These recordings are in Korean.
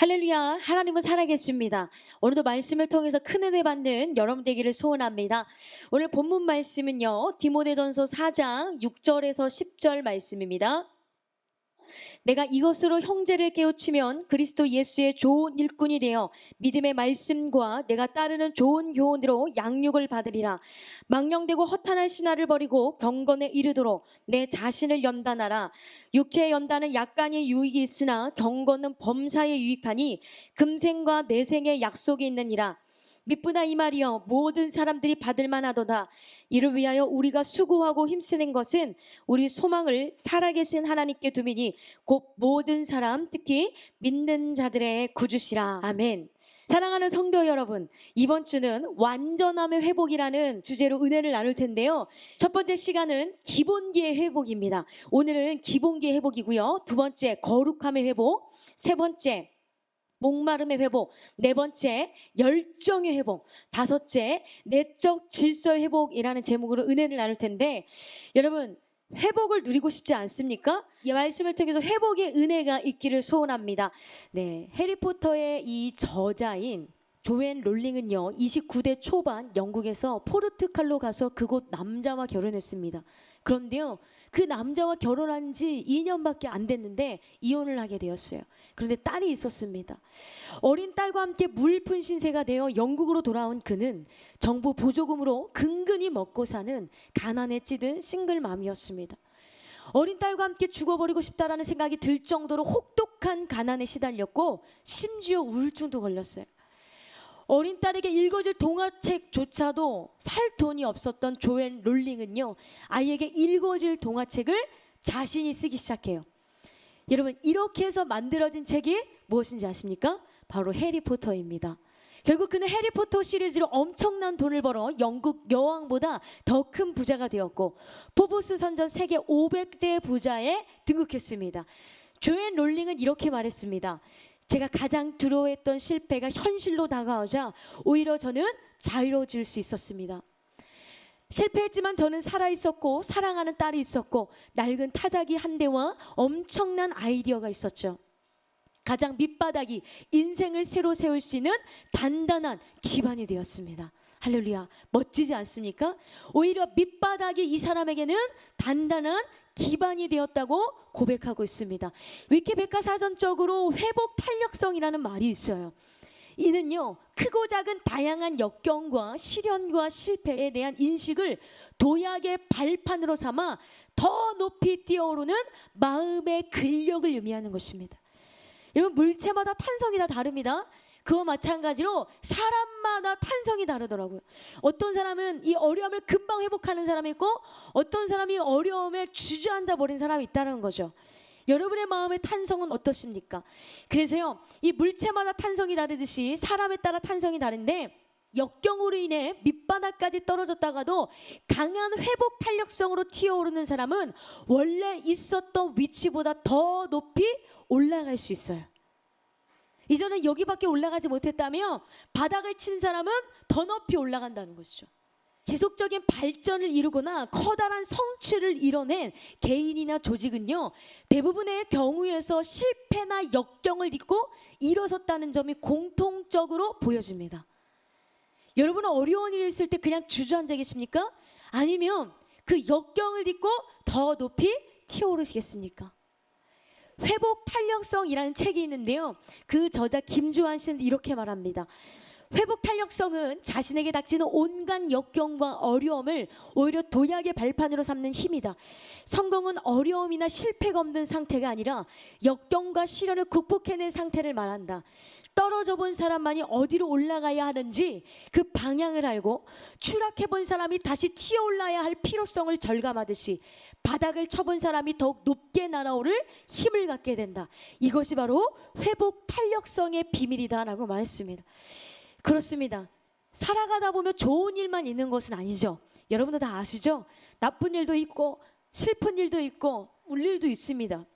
할렐루야, 하나님은 살아계십니다. 오늘도 말씀을 통해서 큰 은혜 받는 여러분 되기를 소원합니다. 오늘 본문 말씀은요, 디모데전서 4장 6절에서 10절 말씀입니다. 내가 이것으로 형제를 깨우치면 그리스도 예수의 좋은 일꾼이 되어 믿음의 말씀과 내가 따르는 좋은 교훈으로 양육을 받으리라. 망령되고 허탄한 신화를 버리고 경건에 이르도록 내 자신을 연단하라. 육체의 연단은 약간의 유익이 있으나 경건은 범사에 유익하니 금생과 내생의 약속이 있느니라. 미쁘다 이 말이여, 모든 사람들이 받을 만하도다. 이를 위하여 우리가 수고하고 힘쓰는 것은 우리 소망을 살아계신 하나님께 두미니 곧 모든 사람, 특히 믿는 자들의 구주시라. 아멘. 사랑하는 성도 여러분, 이번 주는 완전함의 회복이라는 주제로 은혜를 나눌 텐데요. 첫 번째 시간은 기본기의 회복입니다. 오늘은 기본기의 회복이고요. 두 번째 거룩함의 회복, 세 번째 목마름의 회복, 네 번째 열정의 회복, 다섯째 내적 질서의 회복이라는 제목으로 은혜를 나눌 텐데, 여러분 회복을 누리고 싶지 않습니까? 이 말씀을 통해서 회복의 은혜가 있기를 소원합니다. 네, 해리포터의 이 저자인 조앤 롤링은요, 29대 초반 영국에서 포르투갈로 가서 그곳 남자와 결혼했습니다. 그런데요, 그 남자와 결혼한 지 2년밖에 안 됐는데 이혼을 하게 되었어요. 그런데 딸이 있었습니다. 어린 딸과 함께 물푼 신세가 되어 영국으로 돌아온 그는 정부 보조금으로 근근히 먹고 사는 가난에 찌든 싱글맘이었습니다. 어린 딸과 함께 죽어버리고 싶다라는 생각이 들 정도로 혹독한 가난에 시달렸고 심지어 우울증도 걸렸어요. 어린 딸에게 읽어줄 동화책조차도 살 돈이 없었던 조앤 롤링은요, 아이에게 읽어줄 동화책을 자신이 쓰기 시작해요. 여러분, 이렇게 해서 만들어진 책이 무엇인지 아십니까? 바로 해리포터입니다. 결국 그는 해리포터 시리즈로 엄청난 돈을 벌어 영국 여왕보다 더 큰 부자가 되었고 포브스 선전 세계 500대 부자에 등극했습니다. 조앤 롤링은 이렇게 말했습니다. 제가 가장 두려워했던 실패가 현실로 다가오자 오히려 저는 자유로워질 수 있었습니다. 실패했지만 저는 살아있었고 사랑하는 딸이 있었고 낡은 타자기 한 대와 엄청난 아이디어가 있었죠. 가장 밑바닥이 인생을 새로 세울 수 있는 단단한 기반이 되었습니다. 할렐루야, 멋지지 않습니까? 오히려 밑바닥이 이 사람에게는 단단한 기반이 되었다고 고백하고 있습니다. 위키백과사전적으로 회복 탄력성이라는 말이 있어요. 이는요, 크고 작은 다양한 역경과 시련과 실패에 대한 인식을 도약의 발판으로 삼아 더 높이 뛰어오르는 마음의 근력을 의미하는 것입니다. 여러분, 물체마다 탄성이 다 다릅니다. 그와 마찬가지로 사람마다 탄성이 다르더라고요. 어떤 사람은 이 어려움을 금방 회복하는 사람이 있고 어떤 사람이 어려움에 주저앉아 버린 사람이 있다는 거죠. 여러분의 마음의 탄성은 어떠십니까? 그래서요, 이 물체마다 탄성이 다르듯이 사람에 따라 탄성이 다른데, 역경으로 인해 밑바닥까지 떨어졌다가도 강한 회복 탄력성으로 튀어오르는 사람은 원래 있었던 위치보다 더 높이 올라갈 수 있어요. 이전에 여기밖에 올라가지 못했다며 바닥을 친 사람은 더 높이 올라간다는 것이죠. 지속적인 발전을 이루거나 커다란 성취를 이뤄낸 개인이나 조직은요, 대부분의 경우에서 실패나 역경을 딛고 일어섰다는 점이 공통적으로 보여집니다. 여러분은 어려운 일이 있을 때 그냥 주저앉아 계십니까? 아니면 그 역경을 딛고 더 높이 튀어오르시겠습니까? 회복 탄력성이라는 책이 있는데요, 그 저자 김주환 씨는 이렇게 말합니다. 회복 탄력성은 자신에게 닥치는 온갖 역경과 어려움을 오히려 도약의 발판으로 삼는 힘이다. 성공은 어려움이나 실패가 없는 상태가 아니라 역경과 시련을 극복해낸 상태를 말한다. 떨어져 본 사람만이 어디로 올라가야 하는지 그 방향을 알고 추락해본 사람이 다시 튀어올라야 할 필요성을 절감하듯이 바닥을 쳐본 사람이 더욱 높게 날아오를 힘을 갖게 된다. 이것이 바로 회복 탄력성의 비밀이다라고 말했습니다. 그렇습니다. 살아가다 보면 좋은 일만 있는 것은 아니죠. 여러분도 다 아시죠? 나쁜 일도 있고 슬픈 일도 있고 울 일도 있습니다.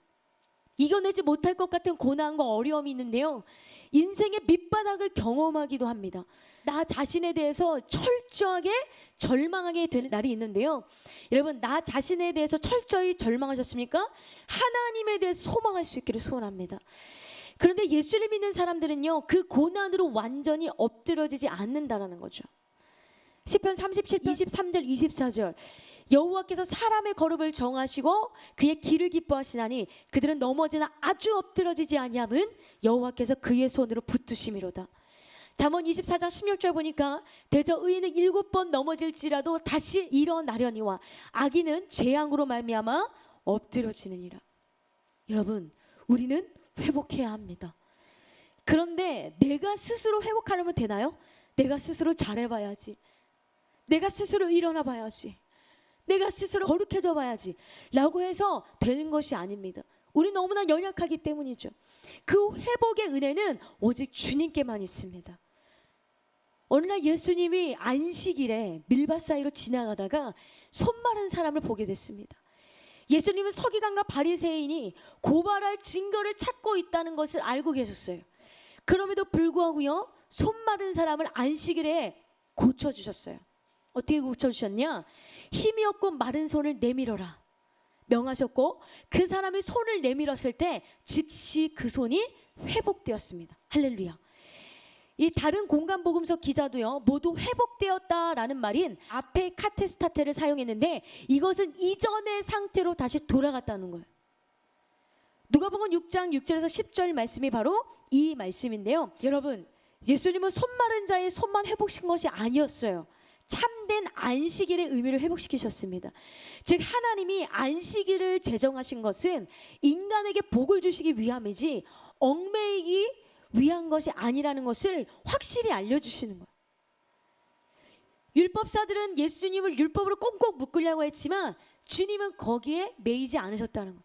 이겨내지 못할 것 같은 고난과 어려움이 있는데요, 인생의 밑바닥을 경험하기도 합니다. 나 자신에 대해서 철저하게 절망하게 되는 날이 있는데요, 여러분, 나 자신에 대해서 철저히 절망하셨습니까? 하나님에 대해서 소망할 수 있기를 소원합니다. 그런데 예수를 믿는 사람들은요, 그 고난으로 완전히 엎드러지지 않는다라는 거죠. 시편 37편 23절 24절 여호와께서 사람의 거룩을 정하시고 그의 길을 기뻐하시나니 그들은 넘어지나 아주 엎드러지지 아니함은 여호와께서 그의 손으로 붙드심이로다. 잠언 24장 16절 보니까 대저 의인은 7번 넘어질지라도 다시 일어나려니와 악인은 재앙으로 말미암아 엎드러지느니라. 여러분, 우리는 회복해야 합니다. 그런데 내가 스스로 회복하려면 되나요? 내가 스스로 잘해봐야지, 내가 스스로 일어나 봐야지, 내가 스스로 거룩해져 봐야지 라고 해서 되는 것이 아닙니다. 우리 너무나 연약하기 때문이죠. 그 회복의 은혜는 오직 주님께만 있습니다. 어느 날 예수님이 안식일에 밀밭 사이로 지나가다가 손 마른 사람을 보게 됐습니다. 예수님은 서기관과 바리새인이 고발할 증거를 찾고 있다는 것을 알고 계셨어요. 그럼에도 불구하고요, 손 마른 사람을 안식일에 고쳐주셨어요. 어떻게 고쳐주셨냐? 힘이 없고 마른 손을 내밀어라 명하셨고, 그 사람이 손을 내밀었을 때 즉시 그 손이 회복되었습니다. 할렐루야. 이 다른 공간복음서 기자도요, 모두 회복되었다라는 말인 앞에 카테스타테를 사용했는데 이것은 이전의 상태로 다시 돌아갔다는 거예요. 누가복음 6장 6절에서 10절 말씀이 바로 이 말씀인데요. 여러분, 예수님은 손 마른 자의 손만 회복시킨 것이 아니었어요. 참된 안식일의 의미를 회복시키셨습니다. 즉 하나님이 안식일을 제정하신 것은 인간에게 복을 주시기 위함이지 얽매이기 위한 것이 아니라는 것을 확실히 알려주시는 거예요. 율법사들은 예수님을 율법으로 꽁꽁 묶으려고 했지만 주님은 거기에 매이지 않으셨다는 거예요.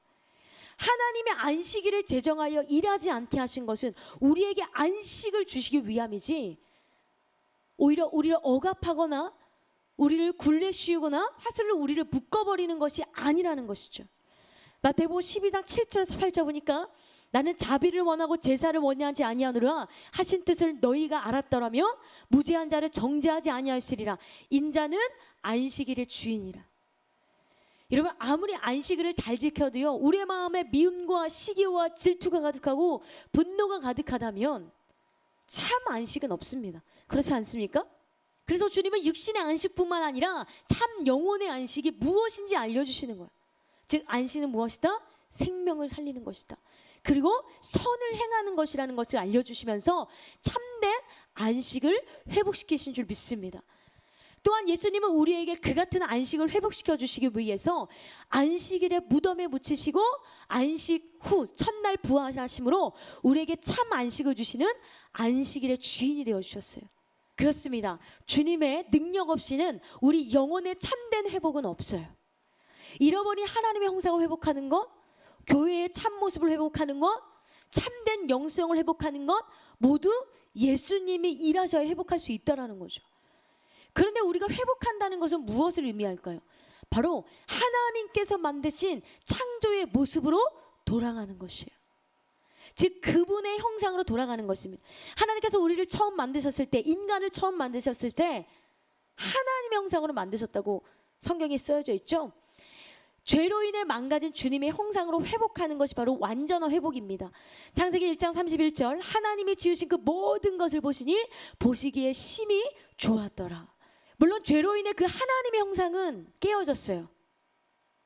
하나님의 안식일을 제정하여 일하지 않게 하신 것은 우리에게 안식을 주시기 위함이지 오히려 우리를 억압하거나 우리를 굴레 씌우거나 하슬로 우리를 묶어버리는 것이 아니라는 것이죠. 마태복음 12장 7절에서 8절 보니까 나는 자비를 원하고 제사를 원하지 아니하노라 하신 뜻을 너희가 알았더라면 무죄한 자를 정죄하지 아니하시리라. 인자는 안식일의 주인이라. 여러분, 아무리 안식일을 잘 지켜도요, 우리의 마음에 미움과 시기와 질투가 가득하고 분노가 가득하다면 참 안식은 없습니다. 그렇지 않습니까? 그래서 주님은 육신의 안식뿐만 아니라 참 영혼의 안식이 무엇인지 알려주시는 거예요. 즉 안식은 무엇이다? 생명을 살리는 것이다. 그리고 선을 행하는 것이라는 것을 알려주시면서 참된 안식을 회복시키신 줄 믿습니다. 또한 예수님은 우리에게 그 같은 안식을 회복시켜 주시기 위해서 안식일에 무덤에 묻히시고 안식 후 첫날 부활하심으로 우리에게 참 안식을 주시는 안식일의 주인이 되어 주셨어요. 그렇습니다. 주님의 능력 없이는 우리 영혼의 참된 회복은 없어요. 잃어버린 하나님의 형상을 회복하는 것, 교회의 참모습을 회복하는 것, 참된 영성을 회복하는 것 모두 예수님이 일하셔야 회복할 수 있다는 거죠. 그런데 우리가 회복한다는 것은 무엇을 의미할까요? 바로 하나님께서 만드신 창조의 모습으로 돌아가는 것이에요. 즉 그분의 형상으로 돌아가는 것입니다. 하나님께서 우리를 처음 만드셨을 때, 인간을 처음 만드셨을 때 하나님의 형상으로 만드셨다고 성경에 쓰여져 있죠. 죄로 인해 망가진 주님의 형상으로 회복하는 것이 바로 완전한 회복입니다. 창세기 1장 31절 하나님이 지으신 그 모든 것을 보시니 보시기에 심히 좋았더라. 물론 죄로 인해 그 하나님의 형상은 깨어졌어요.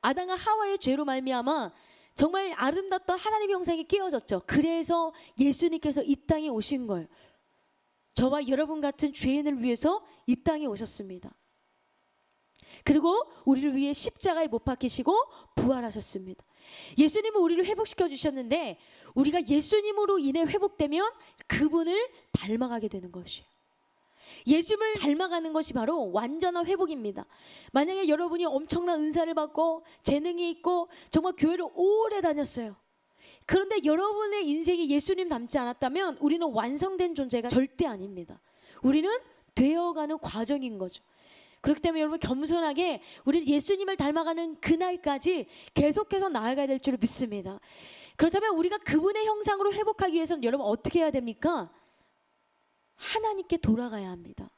아담과 하와의 죄로 말미암아 정말 아름답던 하나님의 형상이 깨어졌죠. 그래서 예수님께서 이 땅에 오신 거예요. 저와 여러분 같은 죄인을 위해서 이 땅에 오셨습니다. 그리고 우리를 위해 십자가에 못 박히시고 부활하셨습니다. 예수님은 우리를 회복시켜 주셨는데 우리가 예수님으로 인해 회복되면 그분을 닮아가게 되는 것이에요. 예수님을 닮아가는 것이 바로 완전한 회복입니다. 만약에 여러분이 엄청난 은사를 받고 재능이 있고 정말 교회를 오래 다녔어요. 그런데 여러분의 인생이 예수님 닮지 않았다면 우리는 완성된 존재가 절대 아닙니다. 우리는 되어가는 과정인 거죠. 그렇기 때문에 여러분 겸손하게 우리는 예수님을 닮아가는 그날까지 계속해서 나아가야 될 줄 믿습니다. 그렇다면 우리가 그분의 형상으로 회복하기 위해서는 여러분 어떻게 해야 됩니까? 하나님께 돌아가야 합니다.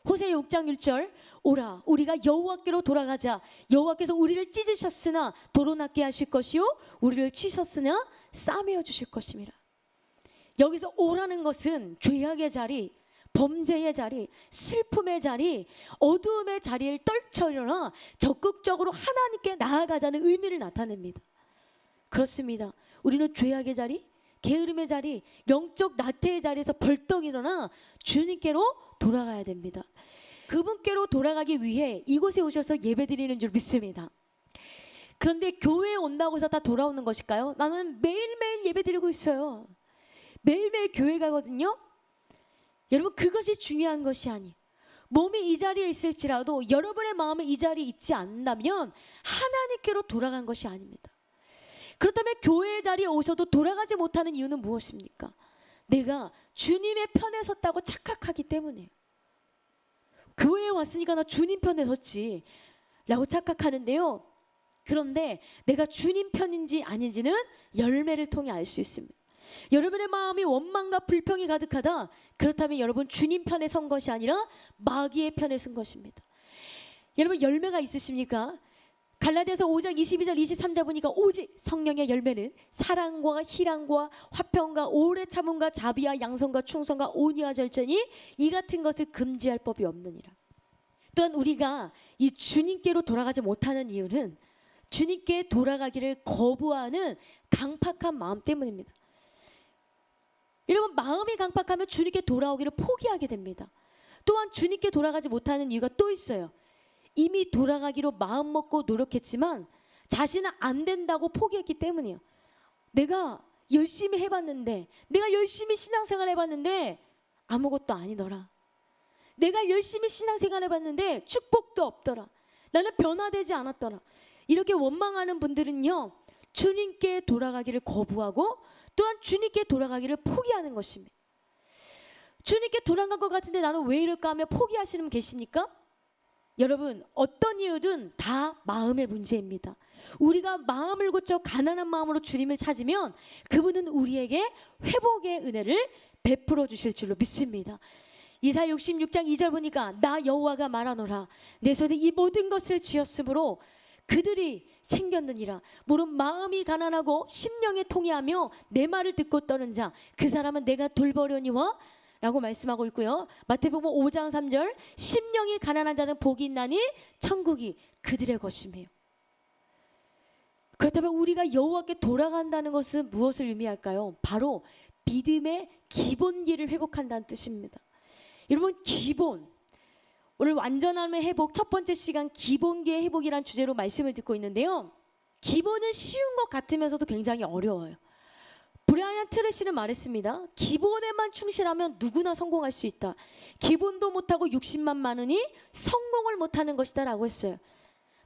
호세아 6장 1절 오라 우리가 여호와께로 돌아가자. 여호와께서 우리를 찢으셨으나 도로 낫게 하실 것이요 우리를 치셨으나 싸매어 주실 것임이라. 여기서 오라는 것은 죄악의 자리, 범죄의 자리, 슬픔의 자리, 어두움의 자리를 떨쳐 일어나 적극적으로 하나님께 나아가자는 의미를 나타냅니다. 그렇습니다. 우리는 죄악의 자리, 게으름의 자리, 영적 나태의 자리에서 벌떡 일어나 주님께로 돌아가야 됩니다. 그분께로 돌아가기 위해 이곳에 오셔서 예배드리는 줄 믿습니다. 그런데 교회에 온다고 해서 다 돌아오는 것일까요? 나는 매일매일 예배드리고 있어요. 매일매일 교회 가거든요. 여러분, 그것이 중요한 것이 아니에요. 몸이 이 자리에 있을지라도 여러분의 마음이 이 자리에 있지 않는다면 하나님께로 돌아간 것이 아닙니다. 그렇다면 교회의 자리에 오셔도 돌아가지 못하는 이유는 무엇입니까? 내가 주님의 편에 섰다고 착각하기 때문이에요. 교회에 왔으니까 나 주님 편에 섰지 라고 착각하는데요. 그런데 내가 주님 편인지 아닌지는 열매를 통해 알 수 있습니다. 여러분의 마음이 원망과 불평이 가득하다. 그렇다면 여러분 주님 편에 선 것이 아니라 마귀의 편에 선 것입니다. 여러분 열매가 있으십니까? 갈라디아서 5장 22절 23절 보니까 오직 성령의 열매는 사랑과 희랑과 화평과 오래 참음과 자비와 양선과 충성과 온유와 절제니 이 같은 것을 금지할 법이 없느니라. 또한 우리가 이 주님께로 돌아가지 못하는 이유는 주님께 돌아가기를 거부하는 강팍한 마음 때문입니다. 여러분, 마음이 강팍하면 주님께 돌아오기를 포기하게 됩니다. 또한 주님께 돌아가지 못하는 이유가 또 있어요. 이미 돌아가기로 마음먹고 노력했지만 자신은 안 된다고 포기했기 때문이에요. 내가 열심히 해봤는데, 내가 열심히 신앙생활 해봤는데 아무것도 아니더라. 내가 열심히 신앙생활 해봤는데 축복도 없더라. 나는 변화되지 않았더라. 이렇게 원망하는 분들은요, 주님께 돌아가기를 거부하고 또한 주님께 돌아가기를 포기하는 것입니다. 주님께 돌아간 것 같은데 나는 왜 이럴까 하며 포기하시는 분 계십니까? 여러분, 어떤 이유든 다 마음의 문제입니다. 우리가 마음을 고쳐 가난한 마음으로 주님을 찾으면 그분은 우리에게 회복의 은혜를 베풀어 주실 줄로 믿습니다. 이사야 66장 2절 보니까 나 여호와가 말하노라 내 손에 이 모든 것을 지었으므로 그들이 생겼느니라. 무릇 마음이 가난하고 심령에 통해하며 내 말을 듣고 떠는 자 그 사람은 내가 돌보려니와 라고 말씀하고 있고요. 마태복음 5장 3절 심령이 가난한 자는 복이 있나니 천국이 그들의 것이며. 그렇다면 우리가 여호와께 돌아간다는 것은 무엇을 의미할까요? 바로 믿음의 기본기를 회복한다는 뜻입니다. 여러분, 기본, 오늘 완전함의 회복 첫 번째 시간 기본기의 회복이라는 주제로 말씀을 듣고 있는데요. 기본은 쉬운 것 같으면서도 굉장히 어려워요. 브라이언 트레시는 말했습니다. 기본에만 충실하면 누구나 성공할 수 있다. 기본도 못하고 욕심만 많으니 성공을 못하는 것이다 라고 했어요.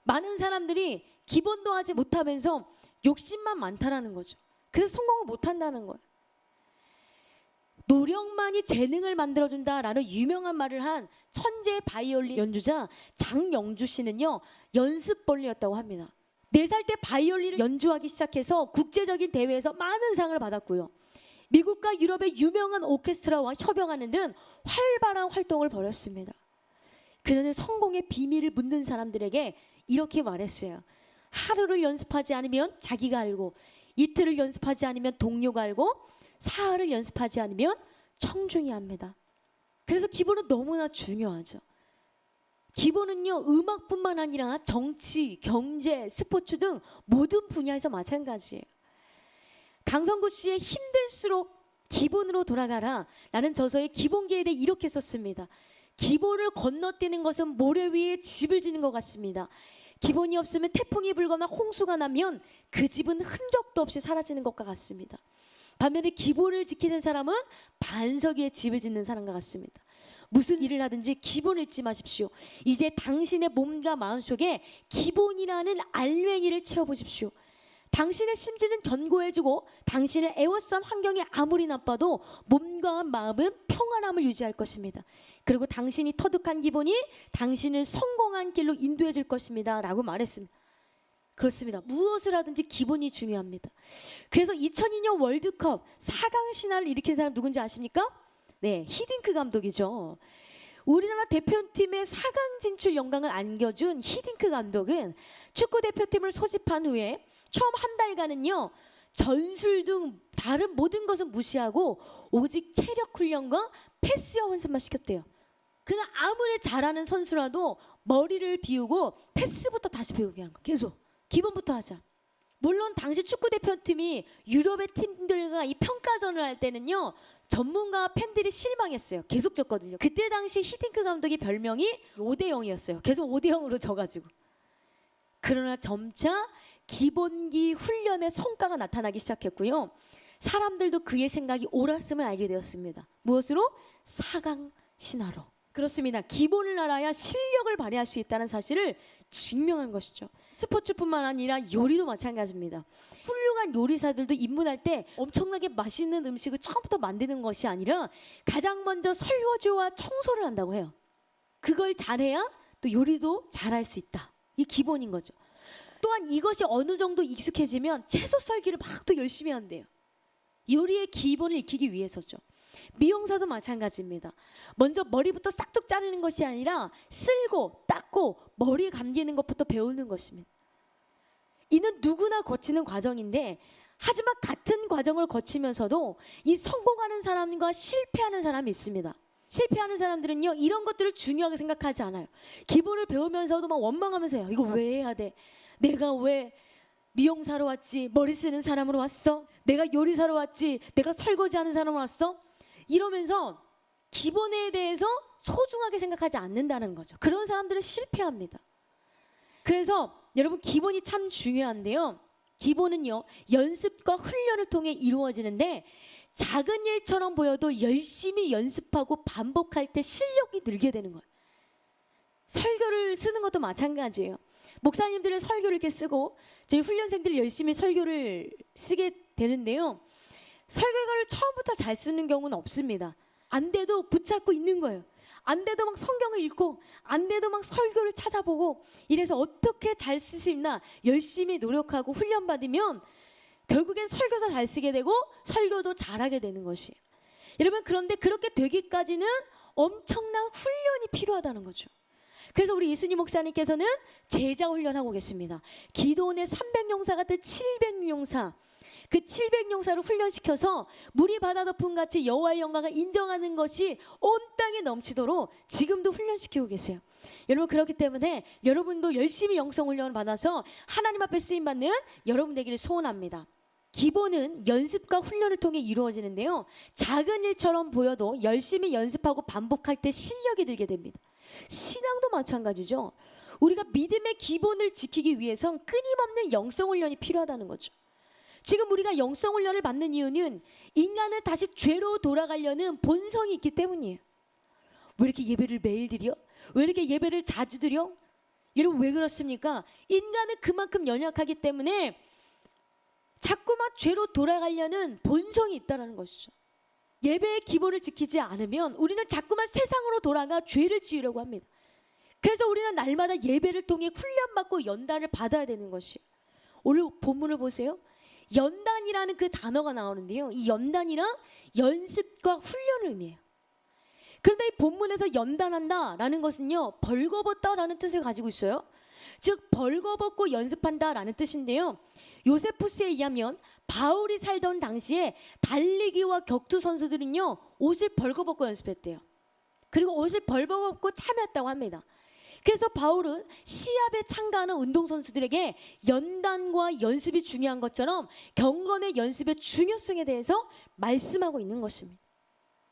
많은 사람들이 기본도 하지 못하면서 욕심만 많다라는 거죠. 그래서 성공을 못한다는 거예요. 노력만이 재능을 만들어준다라는 유명한 말을 한 천재 바이올린 연주자 장영주 씨는요, 연습벌레였다고 합니다. 4살 때 바이올린을 연주하기 시작해서 국제적인 대회에서 많은 상을 받았고요. 미국과 유럽의 유명한 오케스트라와 협영하는 등 활발한 활동을 벌였습니다. 그는 성공의 비밀을 묻는 사람들에게 이렇게 말했어요. 하루를 연습하지 않으면 자기가 알고, 이틀을 연습하지 않으면 동료가 알고, 사흘을 연습하지 않으면 청중이 합니다. 그래서 기본은 너무나 중요하죠. 기본은요, 음악뿐만 아니라 정치, 경제, 스포츠 등 모든 분야에서 마찬가지예요. 강성구 씨의 힘들수록 기본으로 돌아가라 라는 저서의 기본기에 대해 이렇게 썼습니다. 기본을 건너뛰는 것은 모래 위에 집을 짓는 것 같습니다. 기본이 없으면 태풍이 불거나 홍수가 나면 그 집은 흔적도 없이 사라지는 것과 같습니다. 반면에 기본을 지키는 사람은 반석 위에 집을 짓는 사람과 같습니다. 무슨 일을 하든지 기본을 잊지 마십시오. 이제 당신의 몸과 마음속에 기본이라는 알맹이를 채워보십시오. 당신의 심지는 견고해지고 당신을 애워싼 환경이 아무리 나빠도 몸과 마음은 평안함을 유지할 것입니다. 그리고 당신이 터득한 기본이 당신을 성공한 길로 인도해 줄 것입니다 라고 말했습니다. 그렇습니다. 무엇을 하든지 기본이 중요합니다. 그래서 2002년 월드컵 4강 신화를 일으킨 사람 누군지 아십니까? 네, 히딩크 감독이죠. 우리나라 대표팀의 4강 진출 영광을 안겨준 히딩크 감독은 축구 대표팀을 소집한 후에 처음 한 달간은요, 전술 등 다른 모든 것은 무시하고 오직 체력 훈련과 패스 연습만 시켰대요. 그냥 아무리 잘하는 선수라도 머리를 비우고 패스부터 다시 배우게 한 거. 계속 기본부터 하자. 물론 당시 축구 대표팀이 유럽의 팀들과 이 평가전을 할 때는요, 전문가와 팬들이 실망했어요. 계속 졌거든요. 그때 당시 히딩크 감독이 별명이 5대0이었어요. 계속 5대0으로 져가지고. 그러나 점차 기본기 훈련의 성과가 나타나기 시작했고요. 사람들도 그의 생각이 옳았음을 알게 되었습니다. 무엇으로? 4강 신화로. 그렇습니다. 기본을 알아야 실력을 발휘할 수 있다는 사실을 증명한 것이죠. 스포츠뿐만 아니라 요리도 마찬가지입니다. 훌륭한 요리사들도 입문할 때 엄청나게 맛있는 음식을 처음부터 만드는 것이 아니라 가장 먼저 설거지와 청소를 한다고 해요. 그걸 잘해야 또 요리도 잘할 수 있다. 이 기본인 거죠. 또한 이것이 어느 정도 익숙해지면 채소 썰기를 막 또 열심히 한대요. 요리의 기본을 익히기 위해서죠. 미용사도 마찬가지입니다. 먼저 머리부터 싹둑 자르는 것이 아니라 쓸고 닦고 머리 감기는 것부터 배우는 것입니다. 이는 누구나 거치는 과정인데, 하지만 같은 과정을 거치면서도 이 성공하는 사람과 실패하는 사람이 있습니다. 실패하는 사람들은요, 이런 것들을 중요하게 생각하지 않아요. 기본을 배우면서도 막 원망하면서 해요. 이거 왜 해야 돼? 내가 왜 미용사로 왔지? 머리 쓰는 사람으로 왔어? 내가 요리사로 왔지? 내가 설거지하는 사람으로 왔어? 이러면서 기본에 대해서 소중하게 생각하지 않는다는 거죠. 그런 사람들은 실패합니다. 그래서 여러분, 기본이 참 중요한데요. 기본은요, 연습과 훈련을 통해 이루어지는데, 작은 일처럼 보여도 열심히 연습하고 반복할 때 실력이 늘게 되는 거예요. 설교를 쓰는 것도 마찬가지예요. 목사님들은 설교를 이렇게 쓰고 저희 훈련생들이 열심히 설교를 쓰게 되는데요. 설교를 처음부터 잘 쓰는 경우는 없습니다. 안 돼도 붙잡고 있는 거예요. 안 돼도 막 성경을 읽고, 안 돼도 막 설교를 찾아보고, 이래서 어떻게 잘 쓸 수 있나 열심히 노력하고 훈련받으면 결국엔 설교도 잘 쓰게 되고 설교도 잘하게 되는 것이에요. 여러분, 그런데 그렇게 되기까지는 엄청난 훈련이 필요하다는 거죠. 그래서 우리 이순희 목사님께서는 제자 훈련하고 계십니다. 기도원의 300용사 같은 700용사, 그 700용사를 훈련시켜서 물이 바다 덮음 같이 여호와의 영광을 인정하는 것이 온 땅에 넘치도록 지금도 훈련시키고 계세요. 여러분, 그렇기 때문에 여러분도 열심히 영성 훈련을 받아서 하나님 앞에 쓰임받는 여러분 되기를 소원합니다. 기본은 연습과 훈련을 통해 이루어지는데요, 작은 일처럼 보여도 열심히 연습하고 반복할 때 실력이 들게 됩니다. 신앙도 마찬가지죠. 우리가 믿음의 기본을 지키기 위해선 끊임없는 영성 훈련이 필요하다는 거죠. 지금 우리가 영성 훈련을 받는 이유는 인간은 다시 죄로 돌아가려는 본성이 있기 때문이에요. 왜 이렇게 예배를 매일 드려? 왜 이렇게 예배를 자주 드려? 여러분, 왜 그렇습니까? 인간은 그만큼 연약하기 때문에 자꾸만 죄로 돌아가려는 본성이 있다는 것이죠. 예배의 기본을 지키지 않으면 우리는 자꾸만 세상으로 돌아가 죄를 지으려고 합니다. 그래서 우리는 날마다 예배를 통해 훈련받고 연단을 받아야 되는 것이에요. 오늘 본문을 보세요. 연단이라는 그 단어가 나오는데요, 이 연단이란 연습과 훈련을 의미해요. 그런데 이 본문에서 연단한다라는 것은요, 벌거벗다라는 뜻을 가지고 있어요. 즉 벌거벗고 연습한다라는 뜻인데요, 요세푸스에 의하면 바울이 살던 당시에 달리기와 격투 선수들은요, 옷을 벌거벗고 연습했대요. 그리고 옷을 벌거벗고 참여했다고 합니다. 그래서 바울은 시합에 참가하는 운동선수들에게 연단과 연습이 중요한 것처럼 경건의 연습의 중요성에 대해서 말씀하고 있는 것입니다.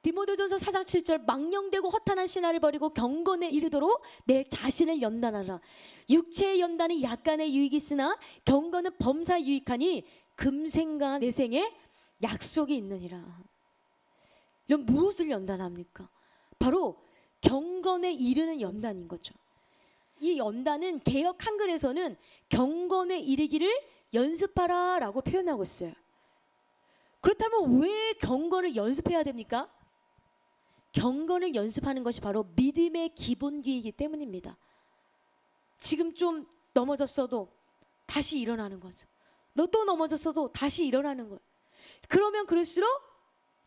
디모데전서 4장 7절, 망령되고 허탄한 신화를 버리고 경건에 이르도록 내 자신을 연단하라. 육체의 연단이 약간의 유익이 있으나 경건은 범사 유익하니 금생과 내생에 약속이 있느니라. 이런 무엇을 연단합니까? 바로 경건에 이르는 연단인 거죠. 이 연단은 개역 한글에서는 경건에 이르기를 연습하라 라고 표현하고 있어요. 그렇다면 왜 경건을 연습해야 됩니까? 경건을 연습하는 것이 바로 믿음의 기본기이기 때문입니다. 지금 좀 넘어졌어도 다시 일어나는 거죠. 너 또 넘어졌어도 다시 일어나는 거예요. 그러면 그럴수록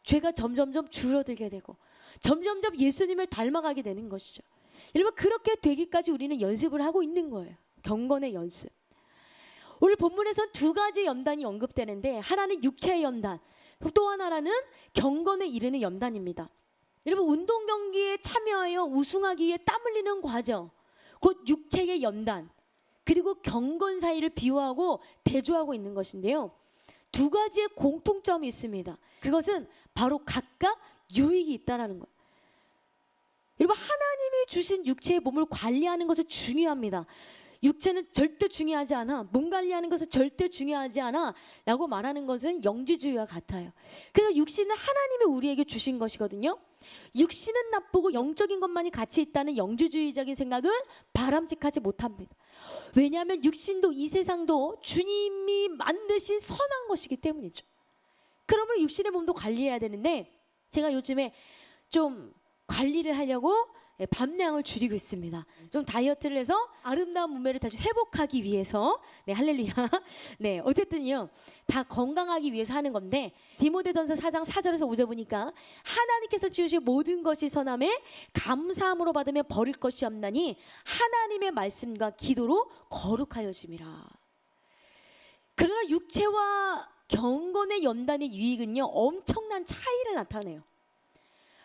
죄가 점점점 줄어들게 되고 점점점 예수님을 닮아가게 되는 것이죠. 여러분, 그렇게 되기까지 우리는 연습을 하고 있는 거예요. 경건의 연습. 오늘 본문에서는 두 가지 연단이 언급되는데 하나는 육체의 연단, 또 하나는 경건에 이르는 연단입니다. 여러분 운동 경기에 참여하여 우승하기 위해 땀 흘리는 과정, 곧 육체의 연단, 그리고 경건 사이를 비유하고 대조하고 있는 것인데요. 두 가지의 공통점이 있습니다. 그것은 바로 각각 유익이 있다라는 것. 여러분 하나님이 주신 육체의 몸을 관리하는 것은 중요합니다. 육체는 절대 중요하지 않아. 몸 관리하는 것은 절대 중요하지 않아 라고 말하는 것은 영지주의와 같아요. 그래서 육신은 하나님이 우리에게 주신 것이거든요. 육신은 나쁘고 영적인 것만이 가치 있다는 영지주의적인 생각은 바람직하지 못합니다. 왜냐하면 육신도 이 세상도 주님이 만드신 선한 것이기 때문이죠. 그러면 육신의 몸도 관리해야 되는데 제가 요즘에 좀 관리를 하려고 밤량을 줄이고 있습니다. 좀 다이어트를 해서 아름다운 몸매를 다시 회복하기 위해서, 네, 할렐루야. 네, 어쨌든요, 다 건강하기 위해서 하는 건데, 디모데전서 4장 4절에서 5절 보니까 하나님께서 지으신 모든 것이 선함에 감사함으로 받으며 버릴 것이 없나니 하나님의 말씀과 기도로 거룩하여짐이라. 그러나 육체와 경건의 연단의 유익은요, 엄청난 차이를 나타내요.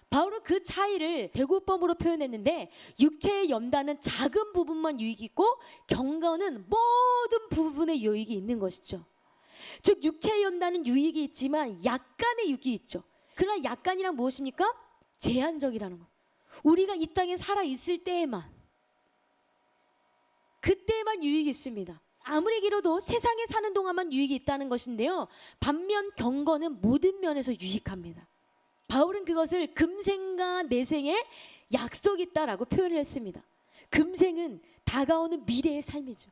바울은 그 차이를 대구법으로 표현했는데 육체의 연단은 작은 부분만 유익이 있고 경건은 모든 부분에 유익이 있는 것이죠. 즉 육체의 연단은 유익이 있지만 약간의 유익이 있죠. 그러나 약간이란 무엇입니까? 제한적이라는 것. 우리가 이 땅에 살아있을 때에만, 그때만 유익이 있습니다. 아무리 길어도 세상에 사는 동안만 유익이 있다는 것인데요. 반면 경건은 모든 면에서 유익합니다. 바울은 그것을 금생과 내생에 약속이 있다라고 표현을 했습니다. 금생은 다가오는 미래의 삶이죠.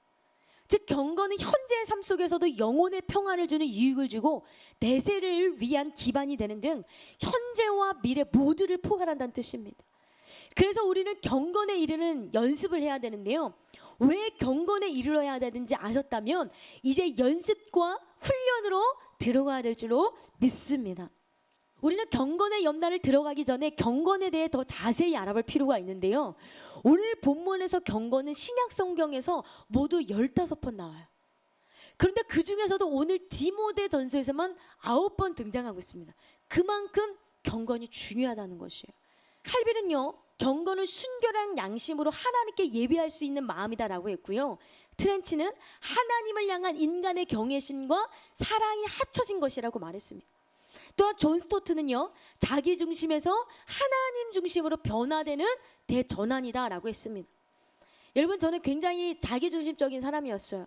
즉 경건은 현재의 삶 속에서도 영혼의 평안을 주는 유익을 주고 내세를 위한 기반이 되는 등 현재와 미래 모두를 포괄한다는 뜻입니다. 그래서 우리는 경건에 이르는 연습을 해야 되는데요. 왜 경건에 이르러야 되는지 아셨다면 이제 연습과 훈련으로 들어가야 될 줄로 믿습니다. 우리는 경건의 연단을 들어가기 전에 경건에 대해 더 자세히 알아볼 필요가 있는데요. 오늘 본문에서 경건은 신약 성경에서 모두 15번 나와요. 그런데 그 중에서도 오늘 디모데전서에서만 9번 등장하고 있습니다. 그만큼 경건이 중요하다는 것이에요. 칼빈은요, 경건은 순결한 양심으로 하나님께 예배할 수 있는 마음이다라고 했고요. 트렌치는 하나님을 향한 인간의 경외심과 사랑이 합쳐진 것이라고 말했습니다. 또한 존 스토트는요, 자기 중심에서 하나님 중심으로 변화되는 대전환이다라고 했습니다. 여러분 저는 굉장히 자기 중심적인 사람이었어요.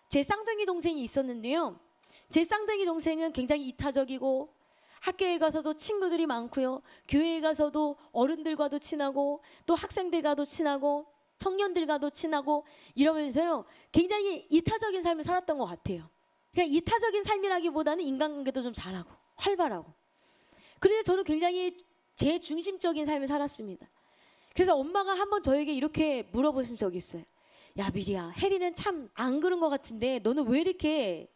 제 쌍둥이 동생이 있었는데요. 제 쌍둥이 동생은 굉장히 이타적이고 학교에 가서도 친구들이 많고요. 교회에 가서도 어른들과도 친하고 또 학생들과도 친하고 청년들과도 친하고 이러면서요. 굉장히 이타적인 삶을 살았던 것 같아요. 그러니까 이타적인 삶이라기보다는 인간관계도 좀 잘하고 활발하고. 그런데 저는 굉장히 제 중심적인 삶을 살았습니다. 그래서 엄마가 한번 저에게 이렇게 물어보신 적이 있어요. 야 미리야, 혜리는 참 안 그런 것 같은데 너는 왜 이렇게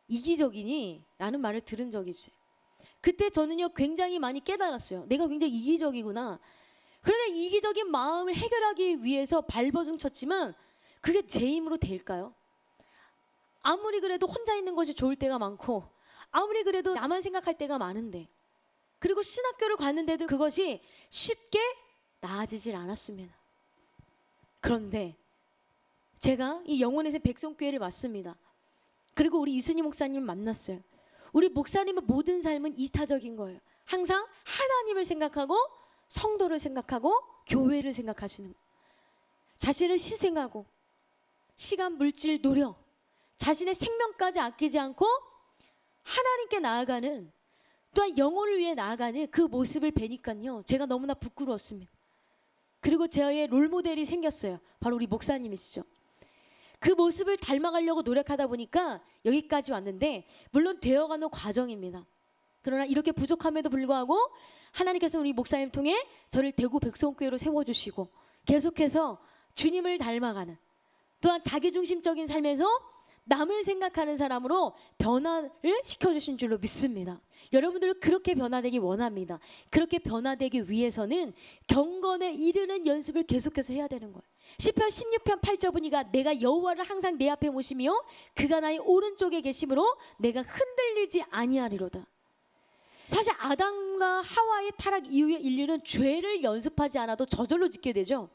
이기적이니? 라는 말을 들은 적이 있어요. 그때 저는요 굉장히 많이 깨달았어요. 내가 굉장히 이기적이구나. 그런데 이기적인 마음을 해결하기 위해서 발버둥 쳤지만 그게 제 힘으로 될까요? 아무리 그래도 혼자 있는 것이 좋을 때가 많고 아무리 그래도 나만 생각할 때가 많은데, 그리고 신학교를 갔는데도 그것이 쉽게 나아지질 않았습니다. 그런데 제가 이 영혼의 새 백성교회를 왔습니다. 그리고 우리 이순희 목사님을 만났어요. 우리 목사님의 모든 삶은 이타적인 거예요. 항상 하나님을 생각하고 성도를 생각하고 교회를 생각하시는 거예요. 자신을 희생하고 시간, 물질, 노력, 자신의 생명까지 아끼지 않고 하나님께 나아가는, 또한 영혼을 위해 나아가는 그 모습을 뵈니까요 제가 너무나 부끄러웠습니다. 그리고 저의 롤모델이 생겼어요. 바로 우리 목사님이시죠. 그 모습을 닮아가려고 노력하다 보니까 여기까지 왔는데, 물론 되어가는 과정입니다. 그러나 이렇게 부족함에도 불구하고 하나님께서 우리 목사님 통해 저를 대구 백성교회로 세워주시고 계속해서 주님을 닮아가는, 또한 자기중심적인 삶에서 남을 생각하는 사람으로 변화를 시켜주신 줄로 믿습니다. 여러분들은 그렇게 변화되기 원합니다. 그렇게 변화되기 위해서는 경건에 이르는 연습을 계속해서 해야 되는 거예요. 시편 16편 8절 보니까 내가 여호와를 항상 내 앞에 모시며 그가 나의 오른쪽에 계심으로 내가 흔들리지 아니하리로다. 사실 아담과 하와의 타락 이후의 인류는 죄를 연습하지 않아도 저절로 짓게 되죠.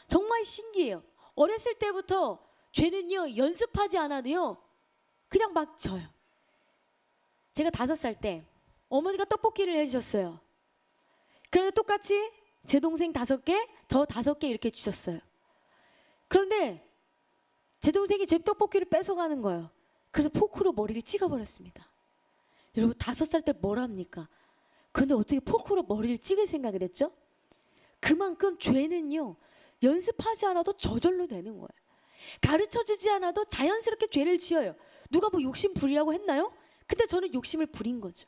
정말 신기해요. 어렸을 때부터 죄는요 연습하지 않아도요 그냥 막 져요. 제가 5살 때 어머니가 떡볶이를 해주셨어요. 그런데 똑같이 제 동생 5개, 저 5개 이렇게 주셨어요. 그런데 제 동생이 제 떡볶이를 뺏어가는 거예요. 그래서 포크로 머리를 찍어버렸습니다. 여러분 5살 때 뭘 합니까? 근데 어떻게 포크로 머리를 찍을 생각을 했죠? 그만큼 죄는요 연습하지 않아도 저절로 되는 거예요. 가르쳐주지 않아도 자연스럽게 죄를 지어요. 누가 뭐 욕심 부리라고 했나요? 근데 저는 욕심을 부린 거죠.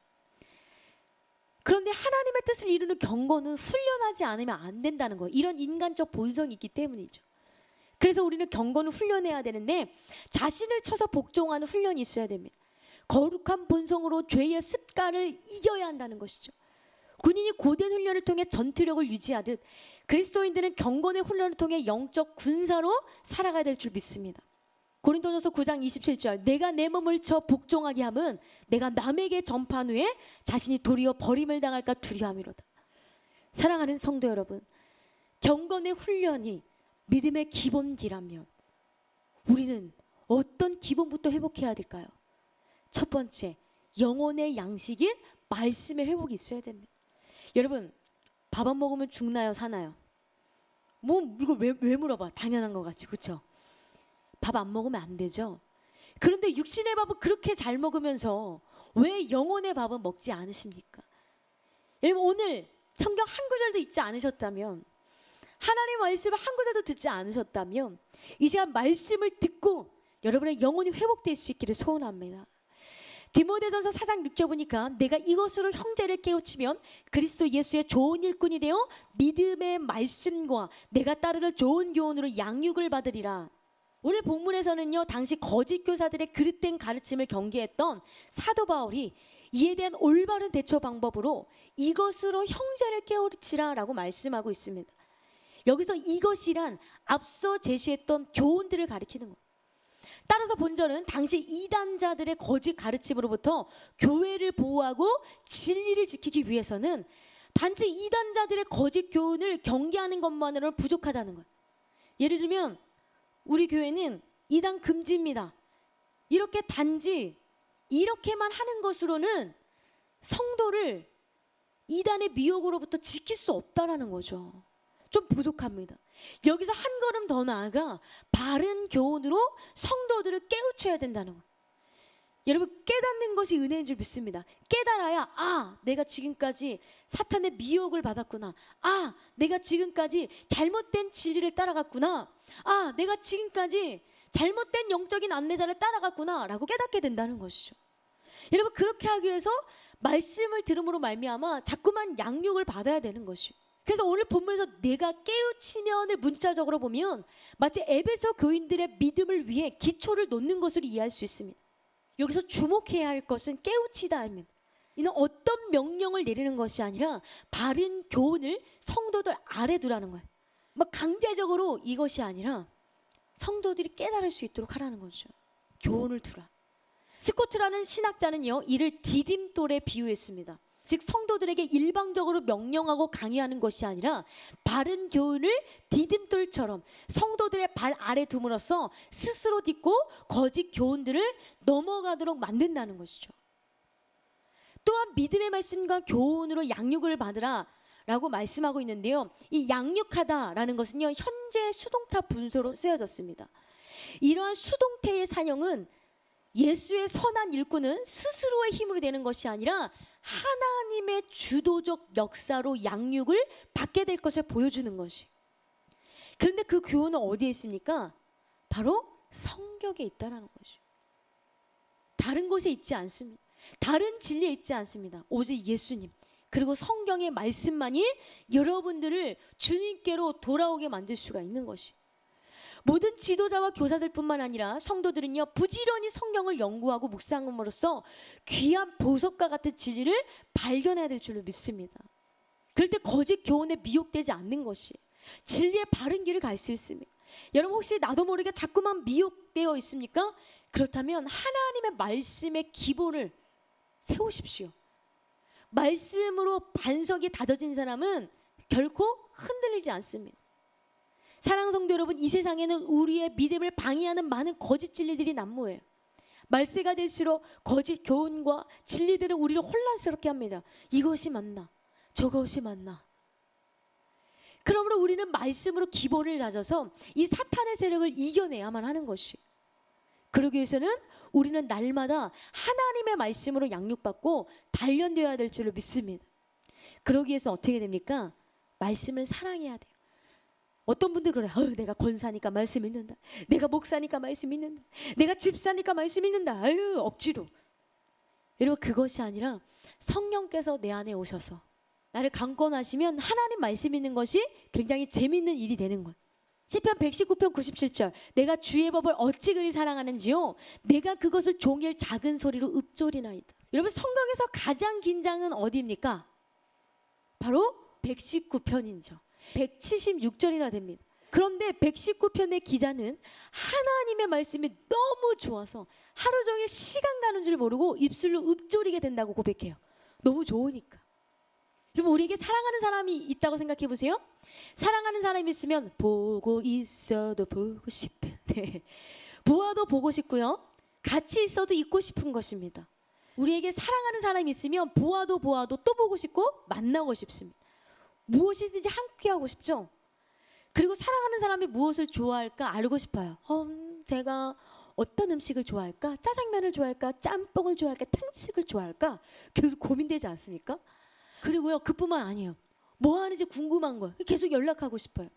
그런데 하나님의 뜻을 이루는 경건은 훈련하지 않으면 안 된다는 거예요. 이런 인간적 본성이 있기 때문이죠. 그래서 우리는 경건을 훈련해야 되는데 자신을 쳐서 복종하는 훈련이 있어야 됩니다. 거룩한 본성으로 죄의 습관을 이겨야 한다는 것이죠. 군인이 고된 훈련을 통해 전투력을 유지하듯 그리스도인들은 경건의 훈련을 통해 영적 군사로 살아가야 될 줄 믿습니다. 고린도전서 9장 27절 내가 내 몸을 쳐 복종하게 함은 내가 남에게 전파한 후에 자신이 도리어 버림을 당할까 두려움이로다. 사랑하는 성도 여러분, 경건의 훈련이 믿음의 기본기라면 우리는 어떤 기본부터 회복해야 될까요? 첫 번째, 영혼의 양식인 말씀의 회복이 있어야 됩니다. 여러분, 밥 안 먹으면 죽나요, 사나요? 뭐 이거 왜 물어봐? 당연한 거 같지, 그렇죠? 밥 안 먹으면 안 되죠. 그런데 육신의 밥은 그렇게 잘 먹으면서 왜 영혼의 밥은 먹지 않으십니까? 여러분, 오늘 성경 한 구절도 읽지 않으셨다면, 하나님 말씀을 한 구절도 듣지 않으셨다면 이 시간 말씀을 듣고 여러분의 영혼이 회복될 수 있기를 소원합니다. 디모데전서 4장 6절 보니까 내가 이것으로 형제를 깨우치면 그리스도 예수의 좋은 일꾼이 되어 믿음의 말씀과 내가 따르는 좋은 교훈으로 양육을 받으리라. 오늘 본문에서는요 당시 거짓 교사들의 그릇된 가르침을 경계했던 사도 바울이 이에 대한 올바른 대처 방법으로 이것으로 형제를 깨우치라 라고 말씀하고 있습니다. 여기서 이것이란 앞서 제시했던 교훈들을 가리키는 거예요. 따라서 본절은 당시 이단자들의 거짓 가르침으로부터 교회를 보호하고 진리를 지키기 위해서는 단지 이단자들의 거짓 교훈을 경계하는 것만으로는 부족하다는 거예요. 예를 들면 우리 교회는 이단 금지입니다. 이렇게 단지 이렇게만 하는 것으로는 성도를 이단의 미혹으로부터 지킬 수 없다라는 거죠. 좀 부족합니다. 여기서 한 걸음 더 나아가 바른 교훈으로 성도들을 깨우쳐야 된다는 거예요. 여러분, 깨닫는 것이 은혜인 줄 믿습니다. 깨달아야 내가 지금까지 사탄의 미혹을 받았구나. 내가 지금까지 잘못된 진리를 따라갔구나. 내가 지금까지 잘못된 영적인 안내자를 따라갔구나 라고 깨닫게 된다는 것이죠. 여러분, 그렇게 하기 위해서 말씀을 들음으로 말미암아 자꾸만 양육을 받아야 되는 것이죠. 그래서 오늘 본문에서 내가 깨우치면을 문자적으로 보면 마치 에베소 교인들의 믿음을 위해 기초를 놓는 것으로 이해할 수 있습니다. 여기서 주목해야 할 것은 깨우치다 하면 이는 어떤 명령을 내리는 것이 아니라 바른 교훈을 성도들 아래 두라는 거예요. 막 강제적으로 이것이 아니라 성도들이 깨달을 수 있도록 하라는 거죠. 교훈을 두라. 스코트라는 신학자는요 이를 디딤돌에 비유했습니다. 즉 성도들에게 일방적으로 명령하고 강요하는 것이 아니라 바른 교훈을 디딤돌처럼 성도들의 발 아래 둠으로써 스스로 딛고 거짓 교훈들을 넘어가도록 만든다는 것이죠. 또한 믿음의 말씀과 교훈으로 양육을 받으라 라고 말씀하고 있는데요. 이 양육하다라는 것은요 현재 수동타 분소로 쓰여졌습니다. 이러한 수동태의 사용은 예수의 선한 일꾼은 스스로의 힘으로 되는 것이 아니라 하나님의 주도적 역사로 양육을 받게 될 것을 보여주는 것이. 그런데 그 교훈은 어디에 있습니까? 바로 성경에 있다라는 것이. 다른 곳에 있지 않습니다. 다른 진리에 있지 않습니다. 오직 예수님 그리고 성경의 말씀만이 여러분들을 주님께로 돌아오게 만들 수가 있는 것이. 모든 지도자와 교사들뿐만 아니라 성도들은요, 부지런히 성경을 연구하고 묵상함으로써 귀한 보석과 같은 진리를 발견해야 될 줄로 믿습니다. 그럴 때 거짓 교훈에 미혹되지 않는 것이 진리의 바른 길을 갈 수 있습니다. 여러분, 혹시 나도 모르게 자꾸만 미혹되어 있습니까? 그렇다면 하나님의 말씀의 기본을 세우십시오. 말씀으로 반석이 다져진 사람은 결코 흔들리지 않습니다. 사랑하는 성도 여러분, 이 세상에는 우리의 믿음을 방해하는 많은 거짓 진리들이 난무해요. 말세가 될수록 거짓 교훈과 진리들은 우리를 혼란스럽게 합니다. 이것이 맞나? 저것이 맞나? 그러므로 우리는 말씀으로 기본을 다져서 이 사탄의 세력을 이겨내야만 하는 것이. 그러기 위해서는 우리는 날마다 하나님의 말씀으로 양육받고 단련되어야 될 줄로 믿습니다. 그러기 위해서 어떻게 됩니까? 말씀을 사랑해야 돼요. 어떤 분들 그래요. 내가 권사니까 말씀 읽는다. 내가 목사니까 말씀 읽는다. 내가 집사니까 말씀 읽는다. 억지로. 여러분, 그것이 아니라 성령께서 내 안에 오셔서 나를 강권하시면 하나님 말씀 읽는 것이 굉장히 재밌는 일이 되는 거예요. 시편 119편 97절, 내가 주의 법을 어찌 그리 사랑하는지요, 내가 그것을 종일 작은 소리로 읊조리나이다. 여러분, 성경에서 가장 긴 장은 어디입니까? 바로 119편이죠. 176절이나 됩니다. 그런데 119편의 기자는 하나님의 말씀이 너무 좋아서 하루 종일 시간 가는 줄 모르고 입술로 읊조리게 된다고 고백해요. 너무 좋으니까. 여러분, 우리에게 사랑하는 사람이 있다고 생각해 보세요. 사랑하는 사람이 있으면 보고 있어도 보고 싶은, 보아도 보고 싶고요, 같이 있어도 있고 싶은 것입니다. 우리에게 사랑하는 사람이 있으면 보아도 또 보고 싶고 만나고 싶습니다. 무엇이든지 함께하고 싶죠. 그리고 사랑하는 사람이 무엇을 좋아할까 알고 싶어요. 제가 어떤 음식을 좋아할까? 짜장면을 좋아할까? 짬뽕을 좋아할까? 탕수육을 좋아할까? 계속 고민되지 않습니까? 그리고요, 그뿐만 아니에요. 뭐 하는지 궁금한 거예요. 계속 연락하고 싶어요.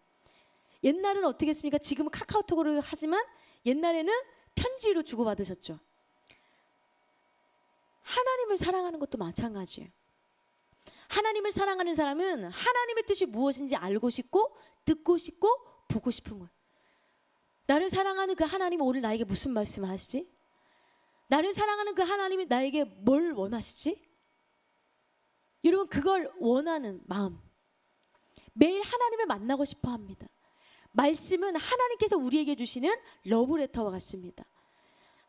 옛날에는 어떻게 했습니까? 지금은 카카오톡으로 하지만 옛날에는 편지로 주고받으셨죠. 하나님을 사랑하는 것도 마찬가지예요. 하나님을 사랑하는 사람은 하나님의 뜻이 무엇인지 알고 싶고 듣고 싶고 보고 싶은 거예요. 나를 사랑하는 그 하나님은 오늘 나에게 무슨 말씀을 하시지? 나를 사랑하는 그 하나님이 나에게 뭘 원하시지? 여러분, 그걸 원하는 마음, 매일 하나님을 만나고 싶어 합니다. 말씀은 하나님께서 우리에게 주시는 러브레터와 같습니다.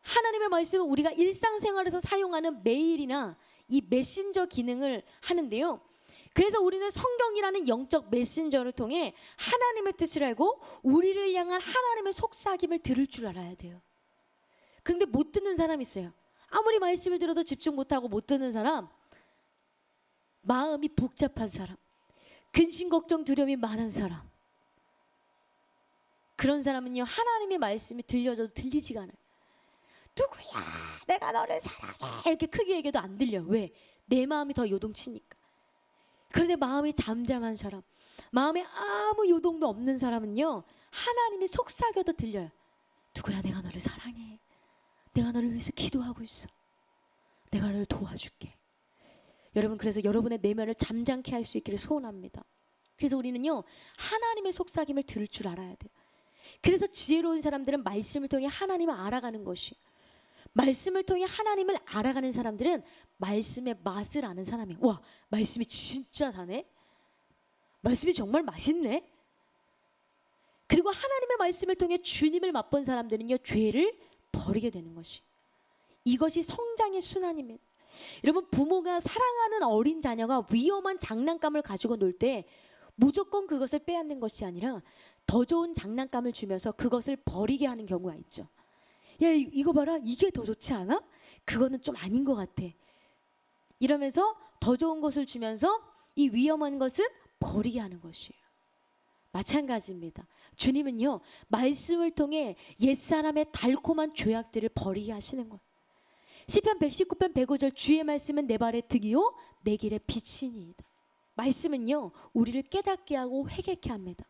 하나님의 말씀은 우리가 일상생활에서 사용하는 메일이나 이 메신저 기능을 하는데요. 그래서 우리는 성경이라는 영적 메신저를 통해 하나님의 뜻을 알고 우리를 향한 하나님의 속삭임을 들을 줄 알아야 돼요. 그런데 못 듣는 사람이 있어요. 아무리 말씀을 들어도 집중 못하고 못 듣는 사람, 마음이 복잡한 사람, 근심 걱정 두려움이 많은 사람, 그런 사람은요, 하나님의 말씀이 들려줘도 들리지가 않아요. 누구야, 내가 너를 사랑해, 이렇게 크게 얘기해도 안 들려. 왜? 내 마음이 더 요동치니까. 그런데 마음이 잠잠한 사람, 마음에 아무 요동도 없는 사람은요, 하나님이 속삭여도 들려요. 누구야, 내가 너를 사랑해, 내가 너를 위해서 기도하고 있어, 내가 너를 도와줄게. 여러분, 그래서 여러분의 내면을 잠잠케 할 수 있기를 소원합니다. 그래서 우리는요, 하나님의 속삭임을 들을 줄 알아야 돼요. 그래서 지혜로운 사람들은 말씀을 통해 하나님을 알아가는 것이, 말씀을 통해 하나님을 알아가는 사람들은 말씀의 맛을 아는 사람이에요. 와, 말씀이 진짜 다네, 말씀이 정말 맛있네. 그리고 하나님의 말씀을 통해 주님을 맛본 사람들은요, 죄를 버리게 되는 것이, 이것이 성장의 순환입니다. 여러분, 부모가 사랑하는 어린 자녀가 위험한 장난감을 가지고 놀 때 무조건 그것을 빼앗는 것이 아니라 더 좋은 장난감을 주면서 그것을 버리게 하는 경우가 있죠. 야, 이거 봐라, 이게 더 좋지 않아? 그거는 좀 아닌 것 같아. 이러면서 더 좋은 것을 주면서 이 위험한 것은 버리게 하는 것이에요. 마찬가지입니다. 주님은요, 말씀을 통해 옛사람의 달콤한 죄악들을 버리게 하시는 거예요. 시편 119편 105절, 주의 말씀은 내 발의 등이요 내 길의 빛이니이다. 말씀은요, 우리를 깨닫게 하고 회개케 합니다.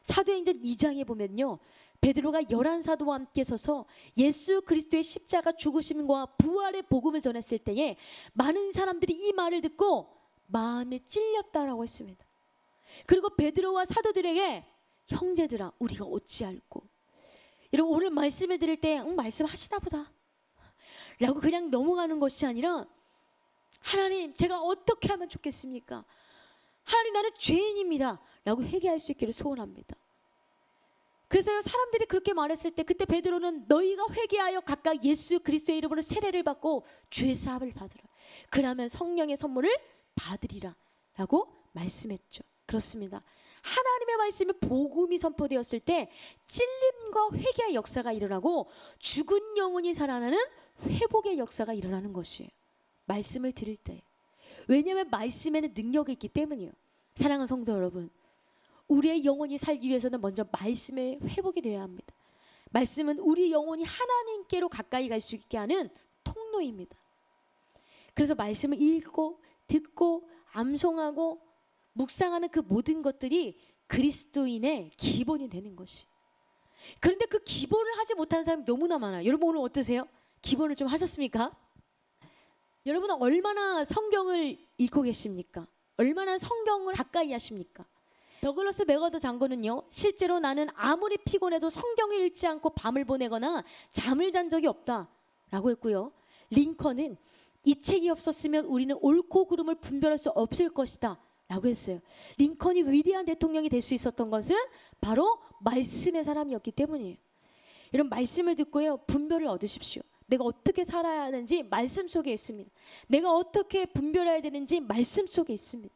사도행전 2장에 보면요, 베드로가 11사도와 함께 서서 예수 그리스도의 십자가 죽으심과 부활의 복음을 전했을 때에 많은 사람들이 이 말을 듣고 마음에 찔렸다라고 했습니다. 그리고 베드로와 사도들에게 형제들아, 우리가 어찌할꼬, 여러분 오늘 말씀을 드릴 때 말씀하시나 보다 라고 그냥 넘어가는 것이 아니라 하나님 제가 어떻게 하면 좋겠습니까? 하나님 나는 죄인입니다 라고 회개할 수 있기를 소원합니다. 그래서 사람들이 그렇게 말했을 때 그때 베드로는 너희가 회개하여 각각 예수 그리스도의 이름으로 세례를 받고 죄 사함을 받으라. 그러면 성령의 선물을 받으리라 라고 말씀했죠. 그렇습니다. 하나님의 말씀이 복음이 선포되었을 때 찔림과 회개의 역사가 일어나고 죽은 영혼이 살아나는 회복의 역사가 일어나는 것이에요. 말씀을 들을 때. 왜냐하면 말씀에는 능력이 있기 때문이에요. 사랑하는 성도 여러분, 우리의 영혼이 살기 위해서는 먼저 말씀의 회복이 되어야 합니다. 말씀은 우리 영혼이 하나님께로 가까이 갈 수 있게 하는 통로입니다. 그래서 말씀을 읽고 듣고 암송하고 묵상하는 그 모든 것들이 그리스도인의 기본이 되는 것이. 그런데 그 기본을 하지 못하는 사람이 너무나 많아요. 여러분 오늘 어떠세요? 기본을 좀 하셨습니까? 여러분은 얼마나 성경을 읽고 계십니까? 얼마나 성경을 가까이 하십니까? 더글러스 맥워더 장군은요, 실제로 나는 아무리 피곤해도 성경을 읽지 않고 밤을 보내거나 잠을 잔 적이 없다라고 했고요. 링컨은 이 책이 없었으면 우리는 옳고 그름을 분별할 수 없을 것이다 라고 했어요. 링컨이 위대한 대통령이 될 수 있었던 것은 바로 말씀의 사람이었기 때문이에요. 이런 말씀을 듣고요, 분별을 얻으십시오. 내가 어떻게 살아야 하는지 말씀 속에 있습니다. 내가 어떻게 분별해야 되는지 말씀 속에 있습니다.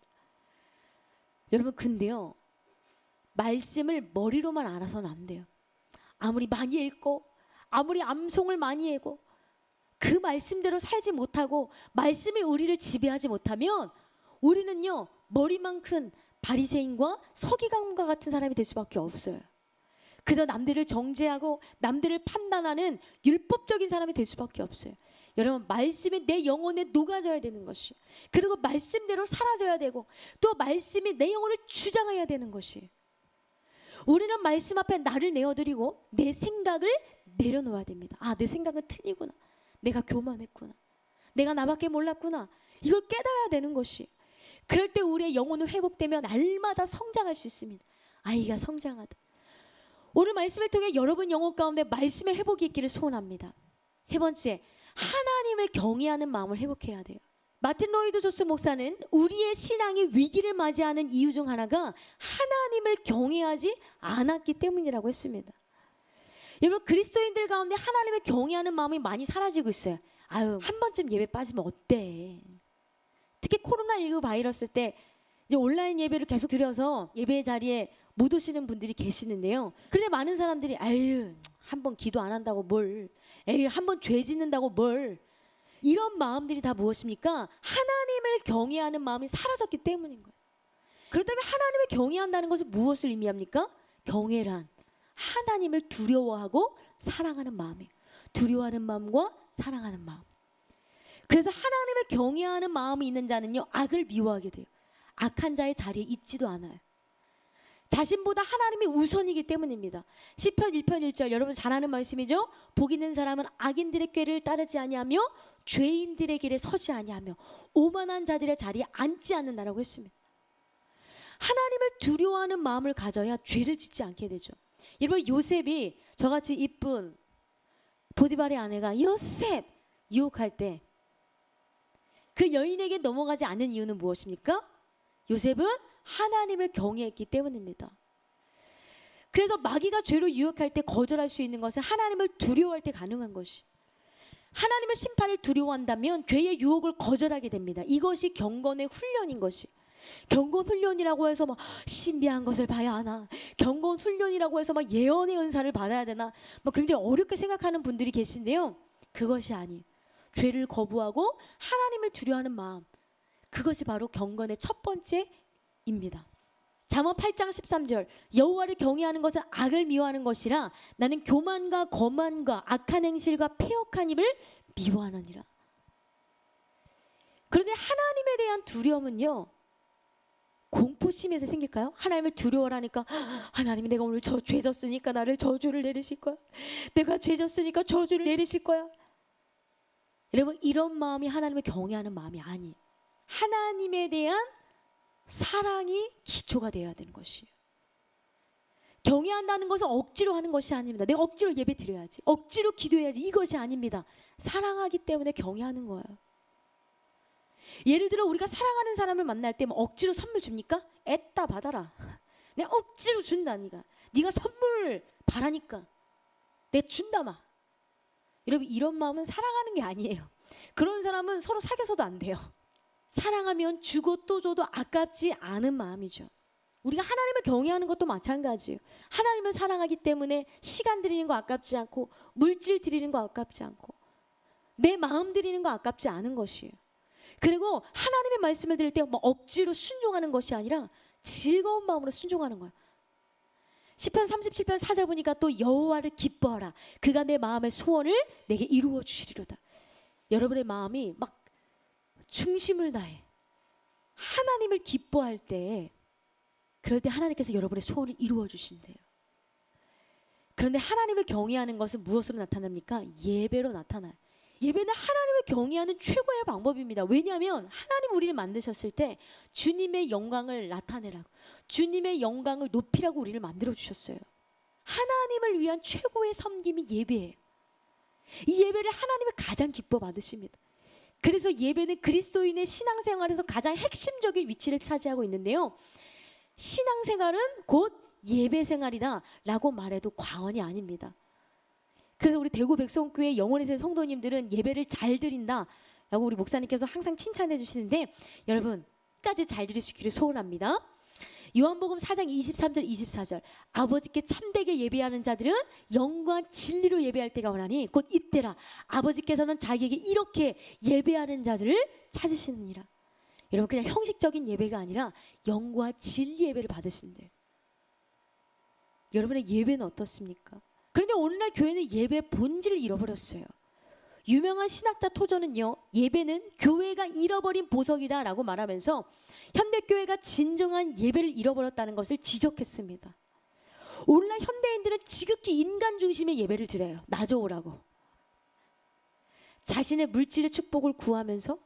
여러분 근데요, 말씀을 머리로만 알아서는 안 돼요. 아무리 많이 읽고 아무리 암송을 많이 하고 그 말씀대로 살지 못하고 말씀이 우리를 지배하지 못하면 우리는요 머리만 큰 바리새인과 서기관과 같은 사람이 될 수밖에 없어요. 그저 남들을 정죄하고 남들을 판단하는 율법적인 사람이 될 수밖에 없어요. 여러분 말씀이 내 영혼에 녹아져야 되는 것이, 그리고 말씀대로 사라져야 되고 또 말씀이 내 영혼을 주장해야 되는 것이. 우리는 말씀 앞에 나를 내어드리고 내 생각을 내려놓아야 됩니다. 아, 내 생각은 틀리구나. 내가 교만했구나. 내가 나밖에 몰랐구나. 이걸 깨달아야 되는 것이. 그럴 때 우리의 영혼은 회복되면 날마다 성장할 수 있습니다. 아이가 성장하다. 오늘 말씀을 통해 여러분 영혼 가운데 말씀의 회복이 있기를 소원합니다. 세 번째, 하나님을 경외하는 마음을 회복해야 돼요. 마틴 로이드 조스 목사는 우리의 신앙이 위기를 맞이하는 이유 중 하나가 하나님을 경외하지 않았기 때문이라고 했습니다. 여러분 그리스도인들 가운데 하나님을 경외하는 마음이 많이 사라지고 있어요. 아유, 한 번쯤 예배 빠지면 어때? 특히 코로나19 바이러스 때 이제 온라인 예배를 계속 드려서 예배 자리에 못 오시는 분들이 계시는데요. 그런데 많은 사람들이 아유, 한 번 기도 안 한다고 뭘, 에이, 한 번 죄 짓는다고 뭘, 이런 마음들이 다 무엇입니까? 하나님을 경외하는 마음이 사라졌기 때문인 거예요. 그렇다면 하나님을 경외한다는 것은 무엇을 의미합니까? 경외란 하나님을 두려워하고 사랑하는 마음이에요. 두려워하는 마음과 사랑하는 마음. 그래서 하나님을 경외하는 마음이 있는 자는요, 악을 미워하게 돼요. 악한 자의 자리에 있지도 않아요. 자신보다 하나님이 우선이기 때문입니다. 시편 1편 1절 여러분 잘 아는 말씀이죠. 복 있는 사람은 악인들의 꾀를 따르지 아니하며 죄인들의 길에 서지 아니하며 오만한 자들의 자리에 앉지 않는다라고 했습니다. 하나님을 두려워하는 마음을 가져야 죄를 짓지 않게 되죠. 여러분 요셉이 저같이 이쁜 보디발의 아내가 요셉 유혹할 때 그 여인에게 넘어가지 않는 이유는 무엇입니까? 요셉은 하나님을 경외했기 때문입니다. 그래서 마귀가 죄로 유혹할 때 거절할 수 있는 것은 하나님을 두려워할 때 가능한 것이. 하나님의 심판을 두려워한다면 죄의 유혹을 거절하게 됩니다. 이것이 경건의 훈련인 것이. 경건 훈련이라고 해서 막 신비한 것을 봐야 하나, 경건 훈련이라고 해서 막 예언의 은사를 받아야 되나, 막 굉장히 어렵게 생각하는 분들이 계신데요. 그것이 아니에요. 죄를 거부하고 하나님을 두려워하는 마음, 그것이 바로 경건의 첫 번째입니다. 잠언 8장 13절 여호와를 경외하는 것은 악을 미워하는 것이라 나는 교만과 거만과 악한 행실과 패역한 입을 미워하느니라. 그런데 하나님에 대한 두려움은요, 공포심에서 생길까요? 하나님을 두려워하니까 하나님이 내가 오늘 죄 졌으니까 나를 저주를 내리실 거야. 내가 죄 졌으니까 저주를 내리실 거야. 여러분 이런 마음이 하나님을 경외하는 마음이 아니에요. 하나님에 대한 사랑이 기초가 되어야 되는 것이에요. 경외한다는 것은 억지로 하는 것이 아닙니다. 내가 억지로 예배 드려야지, 억지로 기도해야지, 이것이 아닙니다. 사랑하기 때문에 경외하는 거예요. 예를 들어 우리가 사랑하는 사람을 만날 때 뭐 억지로 선물 줍니까? 애따 받아라. 내가 억지로 준다. 네가 선물 바라니까 내가 준다 마. 여러분, 이런 마음은 사랑하는 게 아니에요. 그런 사람은 서로 사귀어서도 안 돼요. 사랑하면 주고 또 줘도 아깝지 않은 마음이죠. 우리가 하나님을 경외하는 것도 마찬가지예요. 하나님을 사랑하기 때문에 시간 드리는 거 아깝지 않고, 물질 드리는 거 아깝지 않고, 내 마음 드리는 거 아깝지 않은 것이에요. 그리고 하나님의 말씀을 들을 때 뭐 억지로 순종하는 것이 아니라 즐거운 마음으로 순종하는 거예요. 시편 37편 4절 보니까 또 여호와를 기뻐하라. 그가 내 마음의 소원을 내게 이루어 주시리로다. 여러분의 마음이 막 중심을 다해 하나님을 기뻐할 때, 그럴 때 하나님께서 여러분의 소원을 이루어 주신대요. 그런데 하나님을 경외하는 것은 무엇으로 나타납니까? 예배로 나타나요. 예배는 하나님을 경외하는 최고의 방법입니다. 왜냐하면 하나님 우리를 만드셨을 때 주님의 영광을 나타내라고, 주님의 영광을 높이라고 우리를 만들어 주셨어요. 하나님을 위한 최고의 섬김이 예배예요. 이 예배를 하나님이 가장 기뻐 받으십니다. 그래서 예배는 그리스도인의 신앙생활에서 가장 핵심적인 위치를 차지하고 있는데요, 신앙생활은 곧 예배생활이다 라고 말해도 과언이 아닙니다. 그래서 우리 대구 백성교회 영원의 성도님들은 예배를 잘 드린다 라고 우리 목사님께서 항상 칭찬해 주시는데, 여러분 끝까지 잘 드릴 수 있기를 소원합니다. 요한복음 4장 23절 24절, 아버지께 참되게 예배하는 자들은 영과 진리로 예배할 때가 오나니 곧 이때라. 아버지께서는 자기에게 이렇게 예배하는 자들을 찾으시느니라. 여러분, 그냥 형식적인 예배가 아니라 영과 진리 예배를 받으신대요. 여러분의 예배는 어떻습니까? 그런데 오늘날 교회는 예배의 본질을 잃어버렸어요. 유명한 신학자 토저는요, 예배는 교회가 잃어버린 보석이다 라고 말하면서 현대교회가 진정한 예배를 잃어버렸다는 것을 지적했습니다. 오늘날 현대인들은 지극히 인간 중심의 예배를 드려요. 나져오라고. 자신의 물질의 축복을 구하면서,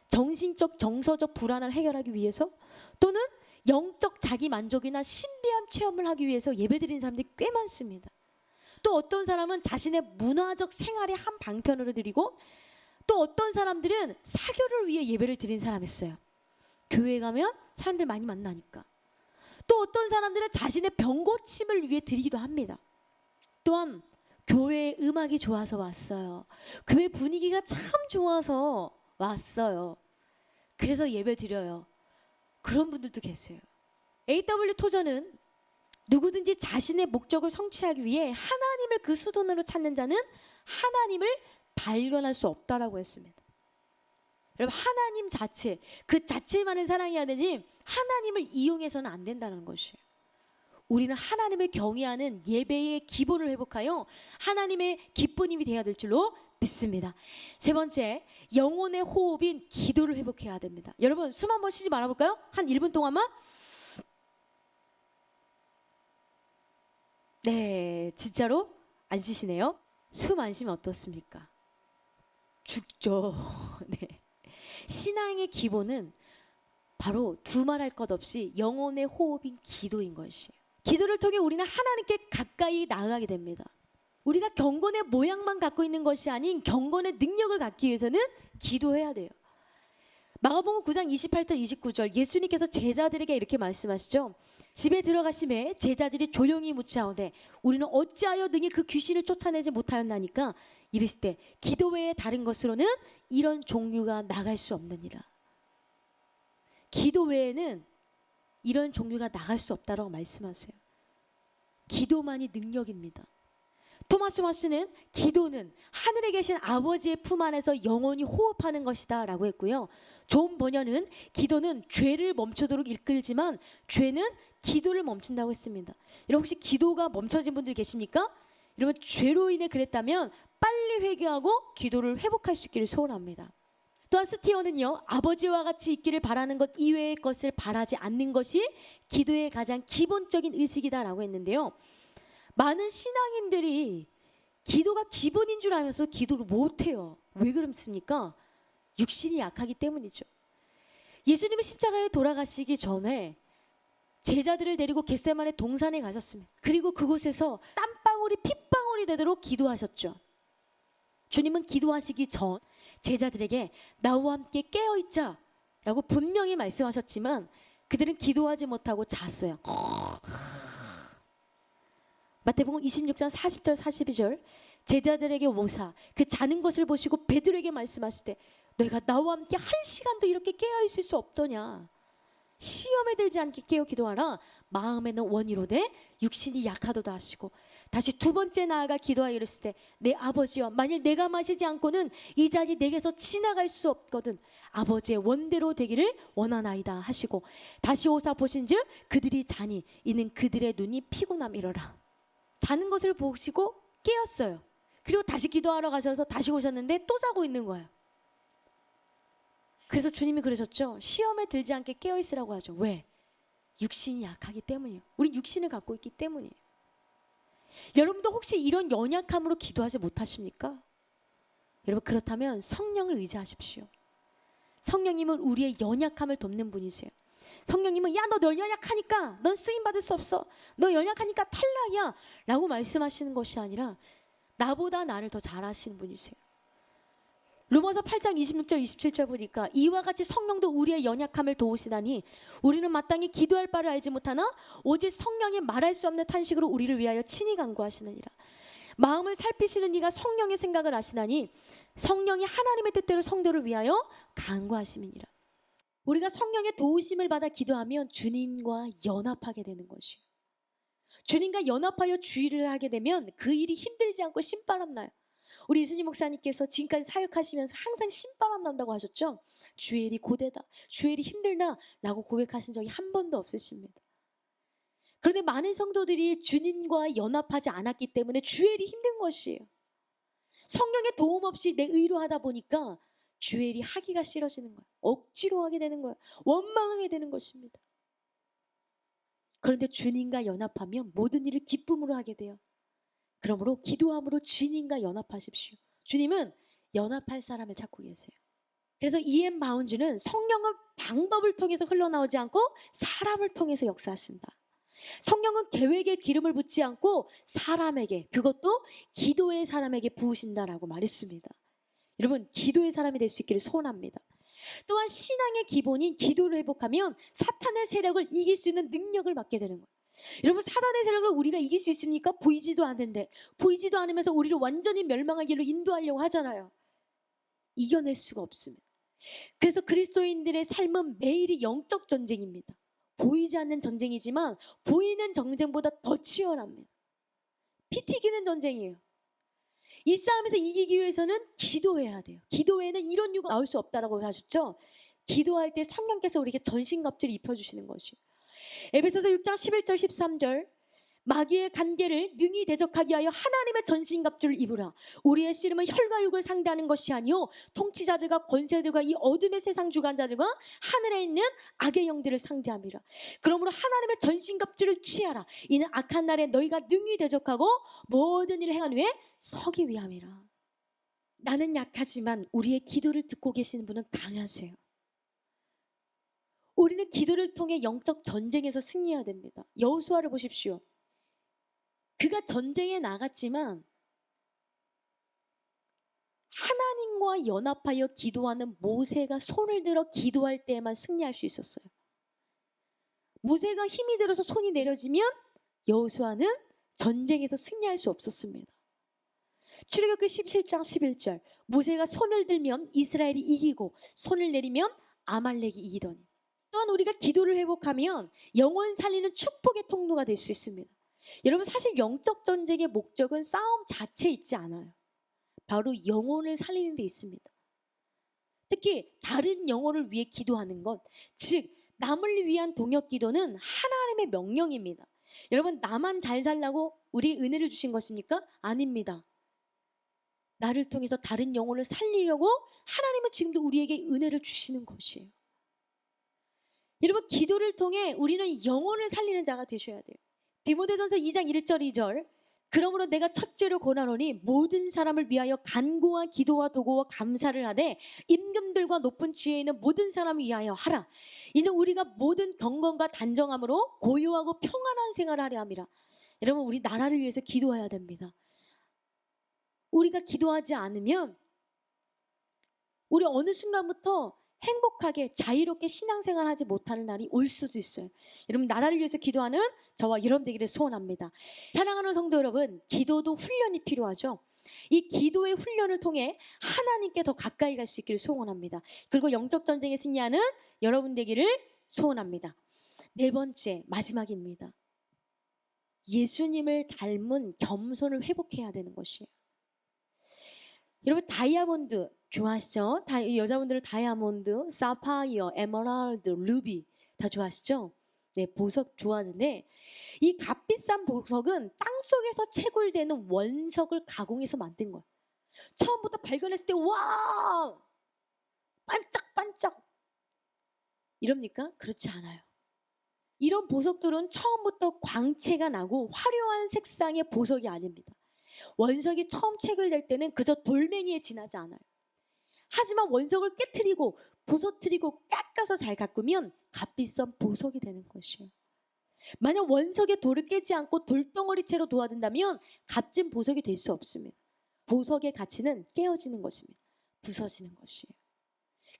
정신적 정서적 불안을 해결하기 위해서, 또는 영적 자기 만족이나 신비한 체험을 하기 위해서 예배드리는 사람들이 꽤 많습니다. 또 어떤 사람은 자신의 문화적 생활의 한 방편으로 드리고, 또 어떤 사람들은 사교를 위해 예배를 드리는 사람이 있어요. 교회 가면 사람들 많이 만나니까. 또 어떤 사람들은 자신의 병 고침을 위해 드리기도 합니다. 또한 교회 음악이 좋아서 왔어요. 교회 분위기가 참 좋아서 왔어요. 그래서 예배 드려요. 그런 분들도 계세요. A.W. 토저는 누구든지 자신의 목적을 성취하기 위해 하나님을 그 수단으로 찾는 자는 하나님을 발견할 수 없다라고 했습니다. 여러분, 하나님 자체, 그 자체만을 사랑해야 되지 하나님을 이용해서는 안 된다는 것이에요. 우리는 하나님을 경외하는 예배의 기본을 회복하여 하나님의 기쁨이 되어야 될 줄로 믿습니다. 세 번째, 영혼의 호흡인 기도를 회복해야 됩니다. 여러분, 숨 한번 쉬지 말아볼까요? 한 1분 동안만. 네, 진짜로 안 쉬시네요. 숨 안 쉬면 어떻습니까? 죽죠. 네. 신앙의 기본은 바로 두말할 것 없이 영혼의 호흡인 기도인 것이에요. 기도를 통해 우리는 하나님께 가까이 나아가게 됩니다. 우리가 경건의 모양만 갖고 있는 것이 아닌 경건의 능력을 갖기 위해서는 기도해야 돼요. 마가복음 9장 28절 29절, 예수님께서 제자들에게 이렇게 말씀하시죠. 집에 들어가심에 제자들이 조용히 묻자오되 우리는 어찌하여 능히 그 귀신을 쫓아내지 못하였나니까 이르실 때 기도 외에 다른 것으로는 이런 종류가 나갈 수 없느니라. 기도 외에는 이런 종류가 나갈 수 없다라고 말씀하세요. 기도만이 능력입니다. 토마스 와스는 기도는 하늘에 계신 아버지의 품 안에서 영원히 호흡하는 것이다 라고 했고요. 존 버녀는 기도는 죄를 멈추도록 이끌지만 죄는 기도를 멈춘다고 했습니다. 여러분, 혹시 기도가 멈춰진 분들 계십니까? 여러분, 죄로 인해 그랬다면 빨리 회개하고 기도를 회복할 수 있기를 소원합니다. 또한 스티어는요, 아버지와 같이 있기를 바라는 것 이외의 것을 바라지 않는 것이 기도의 가장 기본적인 의식이다 라고 했는데요. 많은 신앙인들이 기도가 기본인 줄 알면서 기도를 못해요. 왜 그렇습니까? 육신이 약하기 때문이죠. 예수님이 십자가에 돌아가시기 전에 제자들을 데리고 겟세마네 동산에 가셨습니다. 그리고 그곳에서 땀방울이 핏방울이 되도록 기도하셨죠. 주님은 기도하시기 전 제자들에게 나와 함께 깨어있자 라고 분명히 말씀하셨지만 그들은 기도하지 못하고 잤어요. 마태복음 26장 40절 42절 제자들에게 오사 그 자는 것을 보시고 베드로에게 말씀하실 때 너희가 나와 함께 한 시간도 이렇게 깨어있을 수 없더냐. 시험에 들지 않게 깨어 기도하라. 마음에는 원이로되 육신이 약하도다 하시고 다시 두 번째 나아가 기도하여 이르실 때 내 아버지여 만일 내가 마시지 않고는 이 잔이 내게서 지나갈 수 없거든 아버지의 원대로 되기를 원하나이다 하시고 다시 오사 보신즉 그들이 자니 이는 그들의 눈이 피곤함이로라. 자는 것을 보시고 깨었어요. 그리고 다시 기도하러 가셔서 다시 오셨는데 또 자고 있는 거예요. 그래서 주님이 그러셨죠. 시험에 들지 않게 깨어있으라고 하죠. 왜? 육신이 약하기 때문이에요. 우리 육신을 갖고 있기 때문이에요. 여러분도 혹시 이런 연약함으로 기도하지 못하십니까? 여러분 그렇다면 성령을 의지하십시오. 성령님은 우리의 연약함을 돕는 분이세요. 성령님은 야 너 연약하니까 넌 쓰임받을 수 없어. 너 연약하니까 탈락이야 라고 말씀하시는 것이 아니라 나보다 나를 더 잘하시는 분이세요. 로마서 8장 26절 27절 보니까 이와 같이 성령도 우리의 연약함을 도우시다니 우리는 마땅히 기도할 바를 알지 못하나 오직 성령이 말할 수 없는 탄식으로 우리를 위하여 친히 간구하시느니라. 마음을 살피시는 이가 성령의 생각을 아시나니 성령이 하나님의 뜻대로 성도를 위하여 간구하심이니라. 우리가 성령의 도우심을 받아 기도하면 주님과 연합하게 되는 것이에요. 주님과 연합하여 주일을 하게 되면 그 일이 힘들지 않고 신바람 나요. 우리 이순희 목사님께서 지금까지 사역하시면서 항상 신바람 난다고 하셨죠. 주의 일이 고되다, 주의 일이 힘들다 라고 고백하신 적이 한 번도 없으십니다. 그런데 많은 성도들이 주님과 연합하지 않았기 때문에 주의 일이 힘든 것이에요. 성령의 도움 없이 내 의로 하다 보니까 주의 일이 하기가 싫어지는 거예요. 억지로 하게 되는 거예요. 원망하게 되는 것입니다. 그런데 주님과 연합하면 모든 일을 기쁨으로 하게 돼요. 그러므로 기도함으로 주님과 연합하십시오. 주님은 연합할 사람을 찾고 계세요. 그래서 EM 바운즈는 성령은 방법을 통해서 흘러나오지 않고 사람을 통해서 역사하신다. 성령은 계획에 기름을 붓지 않고 사람에게, 그것도 기도의 사람에게 부으신다라고 말했습니다. 여러분 기도의 사람이 될 수 있기를 소원합니다. 또한 신앙의 기본인 기도를 회복하면 사탄의 세력을 이길 수 있는 능력을 받게 되는 거예요. 여러분 사탄의 세력을 우리가 이길 수 있습니까? 보이지도 않는데 보이지도 않으면서 우리를 완전히 멸망의 길로 인도하려고 하잖아요. 이겨낼 수가 없습니다. 그래서 그리스도인들의 삶은 매일이 영적 전쟁입니다. 보이지 않는 전쟁이지만 보이는 전쟁보다 더 치열합니다. 피 튀기는 전쟁이에요. 이 싸움에서 이기기 위해서는 기도해야 돼요. 기도 외에는 이런 유가 나올 수 없다라고 하셨죠. 기도할 때 성령께서 우리에게 전신갑주를 입혀주시는 것이에요. 에베소서 6장 11절 13절 마귀의 간계를 능히 대적하기 위하여 하나님의 전신갑주를 입으라. 우리의 씨름은 혈과 육을 상대하는 것이 아니요 통치자들과 권세들과 이 어둠의 세상 주관자들과 하늘에 있는 악의 영들을 상대함이라. 그러므로 하나님의 전신갑주를 취하라. 이는 악한 날에 너희가 능히 대적하고 모든 일을 행한 후에 서기 위함이라. 나는 약하지만 우리의 기도를 듣고 계시는 분은 강하세요. 우리는 기도를 통해 영적 전쟁에서 승리해야 됩니다. 여호수아를 보십시오. 그가 전쟁에 나갔지만 하나님과 연합하여 기도하는 모세가 손을 들어 기도할 때에만 승리할 수 있었어요. 모세가 힘이 들어서 손이 내려지면 여호수아는 전쟁에서 승리할 수 없었습니다. 출애굽기 17장 11절 모세가 손을 들면 이스라엘이 이기고 손을 내리면 아말렉이 이기더니. 또한 우리가 기도를 회복하면 영혼 살리는 축복의 통로가 될 수 있습니다. 여러분 사실 영적 전쟁의 목적은 싸움 자체에 있지 않아요. 바로 영혼을 살리는 데 있습니다. 특히 다른 영혼을 위해 기도하는 것, 즉 남을 위한 동역 기도는 하나님의 명령입니다. 여러분 나만 잘 살라고 우리 은혜를 주신 것입니까? 아닙니다. 나를 통해서 다른 영혼을 살리려고 하나님은 지금도 우리에게 은혜를 주시는 것이에요. 여러분 기도를 통해 우리는 영혼을 살리는 자가 되셔야 돼요. 디모데전서 2장 1절 2절 그러므로 내가 첫째로 권하노니 모든 사람을 위하여 간구와 기도와 도구와 감사를 하되 임금들과 높은 지혜 있는 모든 사람을 위하여 하라. 이는 우리가 모든 경건과 단정함으로 고요하고 평안한 생활을 하려 함이라. 여러분, 우리 나라를 위해서 기도해야 됩니다. 우리가 기도하지 않으면 우리 어느 순간부터 행복하게 자유롭게 신앙생활하지 못하는 날이 올 수도 있어요. 여러분, 나라를 위해서 기도하는 저와 여러분 되기를 소원합니다. 사랑하는 성도 여러분, 기도도 훈련이 필요하죠. 이 기도의 훈련을 통해 하나님께 더 가까이 갈 수 있기를 소원합니다. 그리고 영적 전쟁에 승리하는 여러분 되기를 소원합니다. 네 번째, 마지막입니다. 예수님을 닮은 겸손을 회복해야 되는 것이에요. 여러분, 다이아몬드 좋아하시죠? 여자분들은 다이아몬드, 사파이어, 에메랄드, 루비 다 좋아하시죠? 네, 보석 좋아하는데 이 값비싼 보석은 땅속에서 채굴되는 원석을 가공해서 만든 거예요. 처음부터 발견했을 때 와! 반짝반짝 이럽니까? 그렇지 않아요. 이런 보석들은 처음부터 광채가 나고 화려한 색상의 보석이 아닙니다. 원석이 처음 채굴될 때는 그저 돌멩이에 지나지 않아요. 하지만 원석을 깨트리고 부서뜨리고 깎아서 잘 가꾸면 값비싼 보석이 되는 것이에요. 만약 원석의 돌을 깨지 않고 돌덩어리채로 도와준다면 값진 보석이 될 수 없습니다. 보석의 가치는 깨어지는 것입니다. 부서지는 것이에요.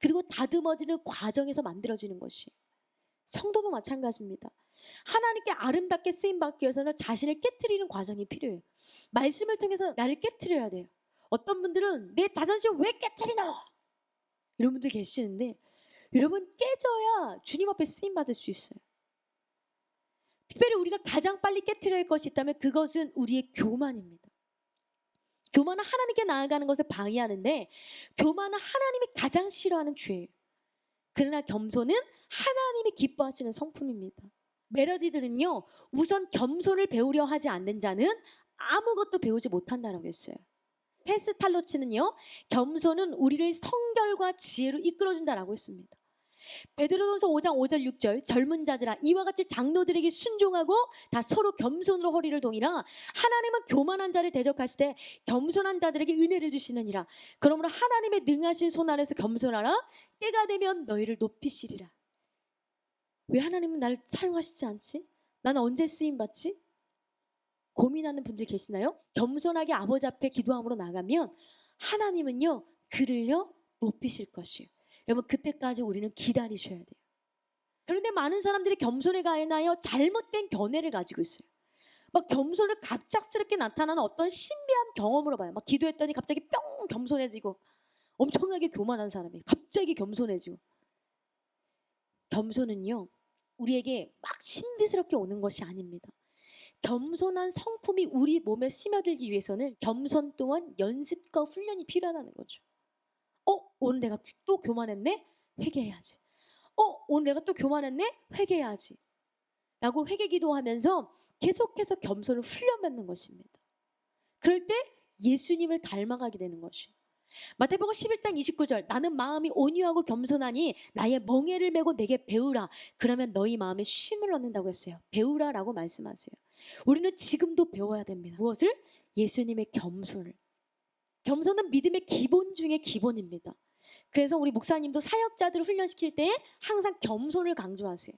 그리고 다듬어지는 과정에서 만들어지는 것이에요. 성도도 마찬가지입니다. 하나님께 아름답게 쓰임받기 위해서는 자신을 깨트리는 과정이 필요해요. 말씀을 통해서 나를 깨트려야 돼요. 어떤 분들은 내 자존심 왜 깨트리노? 이런 분들 계시는데 여러분, 깨져야 주님 앞에 쓰임받을 수 있어요. 특별히 우리가 가장 빨리 깨트려야 할 것이 있다면 그것은 우리의 교만입니다. 교만은 하나님께 나아가는 것을 방해하는데 교만은 하나님이 가장 싫어하는 죄예요. 그러나 겸손은 하나님이 기뻐하시는 성품입니다. 멜로디들은요, 우선 겸손을 배우려 하지 않는 자는 아무것도 배우지 못한다라고 했어요. 페스탈로치는요, 겸손은 우리를 성결과 지혜로 이끌어준다라고 했습니다. 베드로전서 5장 5절 6절 젊은 자들아 이와 같이 장로들에게 순종하고 다 서로 겸손으로 허리를 동이라. 하나님은 교만한 자를 대적하시되 겸손한 자들에게 은혜를 주시느니라. 그러므로 하나님의 능하신 손 아래서 겸손하라. 때가 되면 너희를 높이시리라. 왜 하나님은 나를 사용하시지 않지? 나는 언제 쓰임받지? 고민하는 분들 계시나요? 겸손하게 아버지 앞에 기도함으로 나가면 하나님은요, 그를요 높이실 것이에요. 여러분, 그때까지 우리는 기다리셔야 돼요. 그런데 많은 사람들이 겸손에 가인하여 잘못된 견해를 가지고 있어요. 막 겸손을 갑작스럽게 나타나는 어떤 신비한 경험으로 봐요. 막 기도했더니 갑자기 뿅 겸손해지고 엄청나게 교만한 사람이 갑자기 겸손해지고. 겸손은요, 우리에게 막 신비스럽게 오는 것이 아닙니다. 겸손한 성품이 우리 몸에 스며들기 위해서는 겸손 또한 연습과 훈련이 필요하다는 거죠. 오늘 내가 또 교만했네? 회개해야지. 오늘 내가 또 교만했네? 회개해야지. 라고 회개 기도하면서 계속해서 겸손을 훈련받는 것입니다. 그럴 때 예수님을 닮아가게 되는 것이에요. 마태복음 11장 29절 나는 마음이 온유하고 겸손하니 나의 멍에를 메고 내게 배우라. 그러면 너희 마음에 쉼을 얻는다고 했어요. 배우라라고 말씀하세요. 우리는 지금도 배워야 됩니다. 무엇을? 예수님의 겸손을. 겸손은 믿음의 기본 중에 기본입니다. 그래서 우리 목사님도 사역자들을 훈련시킬 때 항상 겸손을 강조하세요.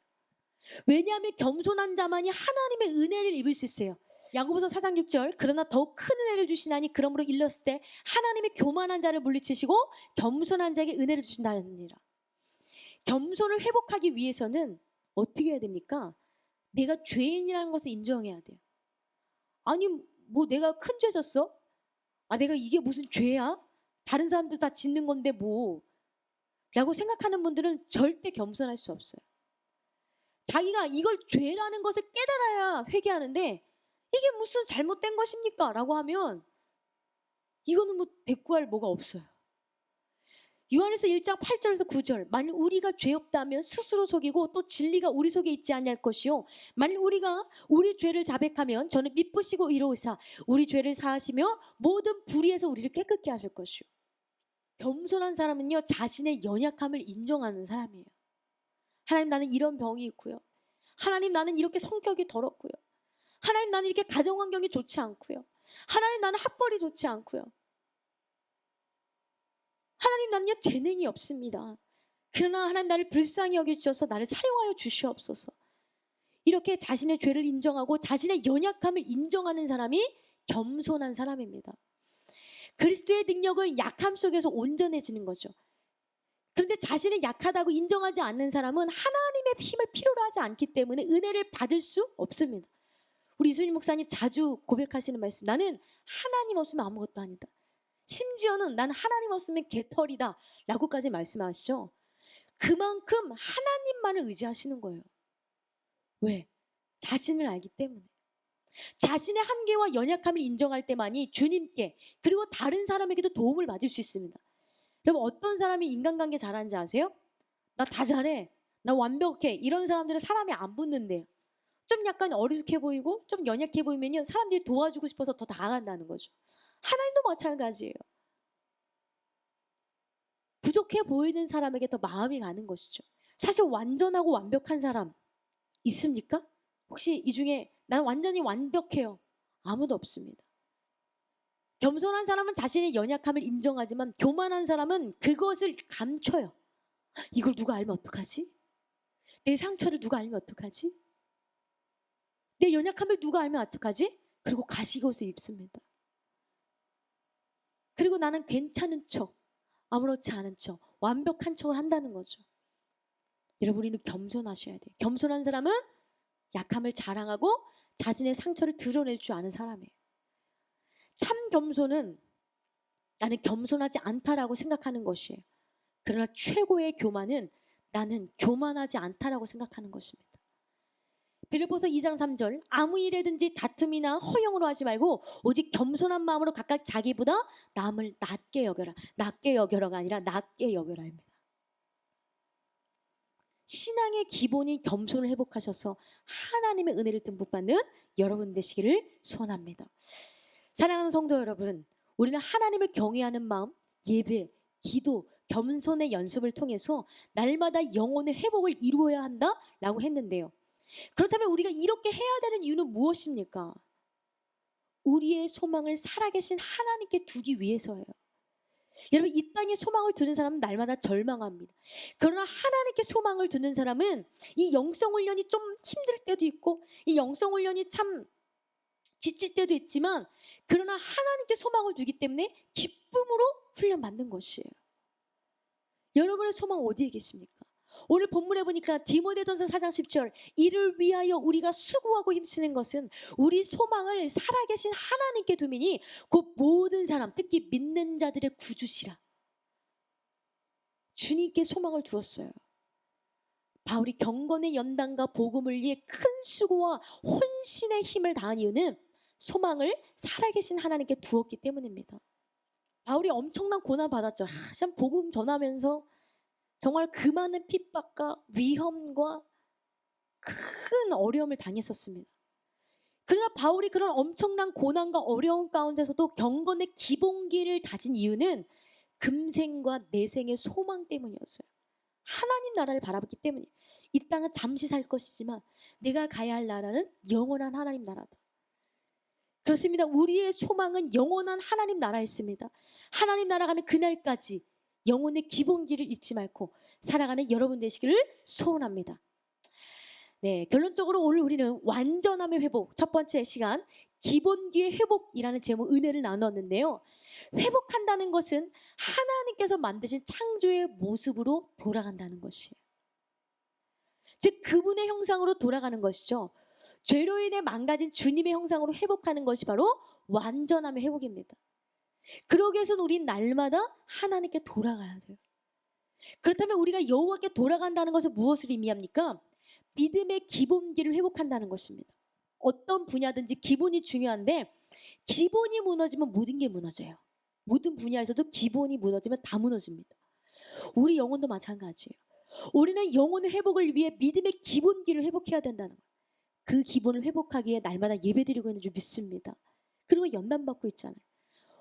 왜냐하면 겸손한 자만이 하나님의 은혜를 입을 수 있어요. 야고보서 4장 6절 그러나 더욱 큰 은혜를 주시나니 그러므로 일렀을 때 하나님의 교만한 자를 물리치시고 겸손한 자에게 은혜를 주신다느니라. 겸손을 회복하기 위해서는 어떻게 해야 됩니까? 내가 죄인이라는 것을 인정해야 돼요. 아니 뭐 내가 큰 죄 졌어? 내가 이게 무슨 죄야? 다른 사람들 다 짓는 건데 뭐 라고 생각하는 분들은 절대 겸손할 수 없어요. 자기가 이걸 죄라는 것을 깨달아야 회개하는데 이게 무슨 잘못된 것입니까? 라고 하면 이거는 뭐 대꾸할 뭐가 없어요. 요한일서 1장 8절에서 9절 만일 우리가 죄 없다면 스스로 속이고 또 진리가 우리 속에 있지 아니할 것이요 만일 우리가 우리 죄를 자백하면 저는 미쁘시고 의로우사 우리 죄를 사하시며 모든 불의에서 우리를 깨끗게 하실 것이요. 겸손한 사람은요 자신의 연약함을 인정하는 사람이에요. 하나님 나는 이런 병이 있고요. 하나님 나는 이렇게 성격이 더럽고요. 하나님, 나는 이렇게 가정 환경이 좋지 않고요. 하나님, 나는 학벌이 좋지 않고요. 하나님, 나는요 재능이 없습니다. 그러나 하나님, 나를 불쌍히 여겨주셔서 나를 사용하여 주시옵소서. 이렇게 자신의 죄를 인정하고 자신의 연약함을 인정하는 사람이 겸손한 사람입니다. 그리스도의 능력은 약함 속에서 온전해지는 거죠. 그런데 자신이 약하다고 인정하지 않는 사람은 하나님의 힘을 필요로 하지 않기 때문에 은혜를 받을 수 없습니다. 우리 이순희 목사님 자주 고백하시는 말씀, 나는 하나님 없으면 아무것도 아니다. 심지어는 나는 하나님 없으면 개털이다 라고까지 말씀하시죠. 그만큼 하나님만을 의지하시는 거예요. 왜? 자신을 알기 때문에. 자신의 한계와 연약함을 인정할 때만이 주님께 그리고 다른 사람에게도 도움을 받을 수 있습니다. 여러분, 어떤 사람이 인간관계 잘하는지 아세요? 나 다 잘해, 나 완벽해, 이런 사람들은 사람이 안 붙는데요. 좀 약간 어리숙해 보이고 좀 연약해 보이면요, 사람들이 도와주고 싶어서 더 나아간다는 거죠. 하나님도 마찬가지예요. 부족해 보이는 사람에게 더 마음이 가는 것이죠. 사실 완전하고 완벽한 사람 있습니까? 혹시 이 중에 난 완전히 완벽해요? 아무도 없습니다. 겸손한 사람은 자신의 연약함을 인정하지만 교만한 사람은 그것을 감춰요. 이걸 누가 알면 어떡하지? 내 상처를 누가 알면 어떡하지? 내 연약함을 누가 알면 어떡하지? 그리고 가시옷을 입습니다. 그리고 나는 괜찮은 척, 아무렇지 않은 척, 완벽한 척을 한다는 거죠. 여러분, 우리는 겸손하셔야 돼요. 겸손한 사람은 약함을 자랑하고 자신의 상처를 드러낼 줄 아는 사람이에요. 참 겸손은 나는 겸손하지 않다라고 생각하는 것이에요. 그러나 최고의 교만은 나는 교만하지 않다라고 생각하는 것입니다. 빌립보서 2장 3절, 아무 일에든지 다툼이나 허영으로 하지 말고 오직 겸손한 마음으로 각각 자기보다 남을 낮게 여겨라. 낮게 여겨라가 아니라 낮게 여겨라입니다. 신앙의 기본인 겸손을 회복하셔서 하나님의 은혜를 듬뿍 받는 여러분 되시기를 소원합니다. 사랑하는 성도 여러분, 우리는 하나님을 경외하는 마음, 예배, 기도, 겸손의 연습을 통해서 날마다 영혼의 회복을 이루어야 한다라고 했는데요. 그렇다면 우리가 이렇게 해야 되는 이유는 무엇입니까? 우리의 소망을 살아계신 하나님께 두기 위해서예요. 여러분, 이 땅에 소망을 두는 사람은 날마다 절망합니다. 그러나 하나님께 소망을 두는 사람은 이 영성 훈련이 좀 힘들 때도 있고 이 영성 훈련이 참 지칠 때도 있지만 그러나 하나님께 소망을 두기 때문에 기쁨으로 훈련받는 것이에요. 여러분의 소망 어디에 계십니까? 오늘 본문에 보니까 디모데전서 4장 10절, 이를 위하여 우리가 수고하고 힘쓰는 것은 우리 소망을 살아계신 하나님께 두미니 곧 모든 사람, 특히 믿는 자들의 구주시라. 주님께 소망을 두었어요. 바울이 경건의 연단과 복음을 위해 큰 수고와 혼신의 힘을 다한 이유는 소망을 살아계신 하나님께 두었기 때문입니다. 바울이 엄청난 고난 받았죠. 참 복음 전하면서 정말 그 많은 핍박과 위험과 큰 어려움을 당했었습니다. 그러나 바울이 그런 엄청난 고난과 어려움 가운데서도 경건의 기본기를 다진 이유는 금생과 내생의 소망 때문이었어요. 하나님 나라를 바라봤기 때문이에요. 이 땅은 잠시 살 것이지만 내가 가야 할 나라는 영원한 하나님 나라다. 그렇습니다. 우리의 소망은 영원한 하나님 나라였습니다. 하나님 나라 가는 그날까지 영혼의 기본기를 잊지 말고 살아가는 여러분 되시기를 소원합니다. 네, 결론적으로 오늘 우리는 완전함의 회복, 첫 번째 시간 기본기의 회복이라는 제목 은혜를 나눴는데요. 회복한다는 것은 하나님께서 만드신 창조의 모습으로 돌아간다는 것이에요. 즉 그분의 형상으로 돌아가는 것이죠. 죄로 인해 망가진 주님의 형상으로 회복하는 것이 바로 완전함의 회복입니다. 그러기 위해서는 우린 날마다 하나님께 돌아가야 돼요. 그렇다면 우리가 여호와께 돌아간다는 것은 무엇을 의미합니까? 믿음의 기본기를 회복한다는 것입니다. 어떤 분야든지 기본이 중요한데 기본이 무너지면 모든 게 무너져요. 모든 분야에서도 기본이 무너지면 다 무너집니다. 우리 영혼도 마찬가지예요. 우리는 영혼의 회복을 위해 믿음의 기본기를 회복해야 된다는 거예요. 그 기본을 회복하기 위해 날마다 예배드리고 있는 줄 믿습니다. 그리고 연단받고 있잖아요.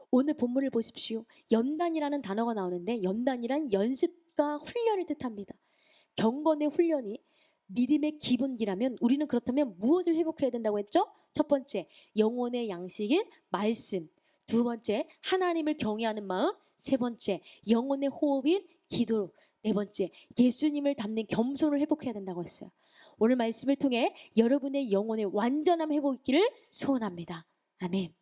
오늘 본문을 보십시오. 연단이라는 단어가 나오는데 연단이란 연습과 훈련을 뜻합니다. 경건의 훈련이 믿음의 기본기라면 우리는 그렇다면 무엇을 회복해야 된다고 했죠? 첫 번째, 영혼의 양식인 말씀. 두 번째, 하나님을 경외하는 마음. 세 번째, 영혼의 호흡인 기도. 네 번째, 예수님을 닮는 겸손을 회복해야 된다고 했어요. 오늘 말씀을 통해 여러분의 영혼의 완전함 회복기를 소원합니다. 아멘.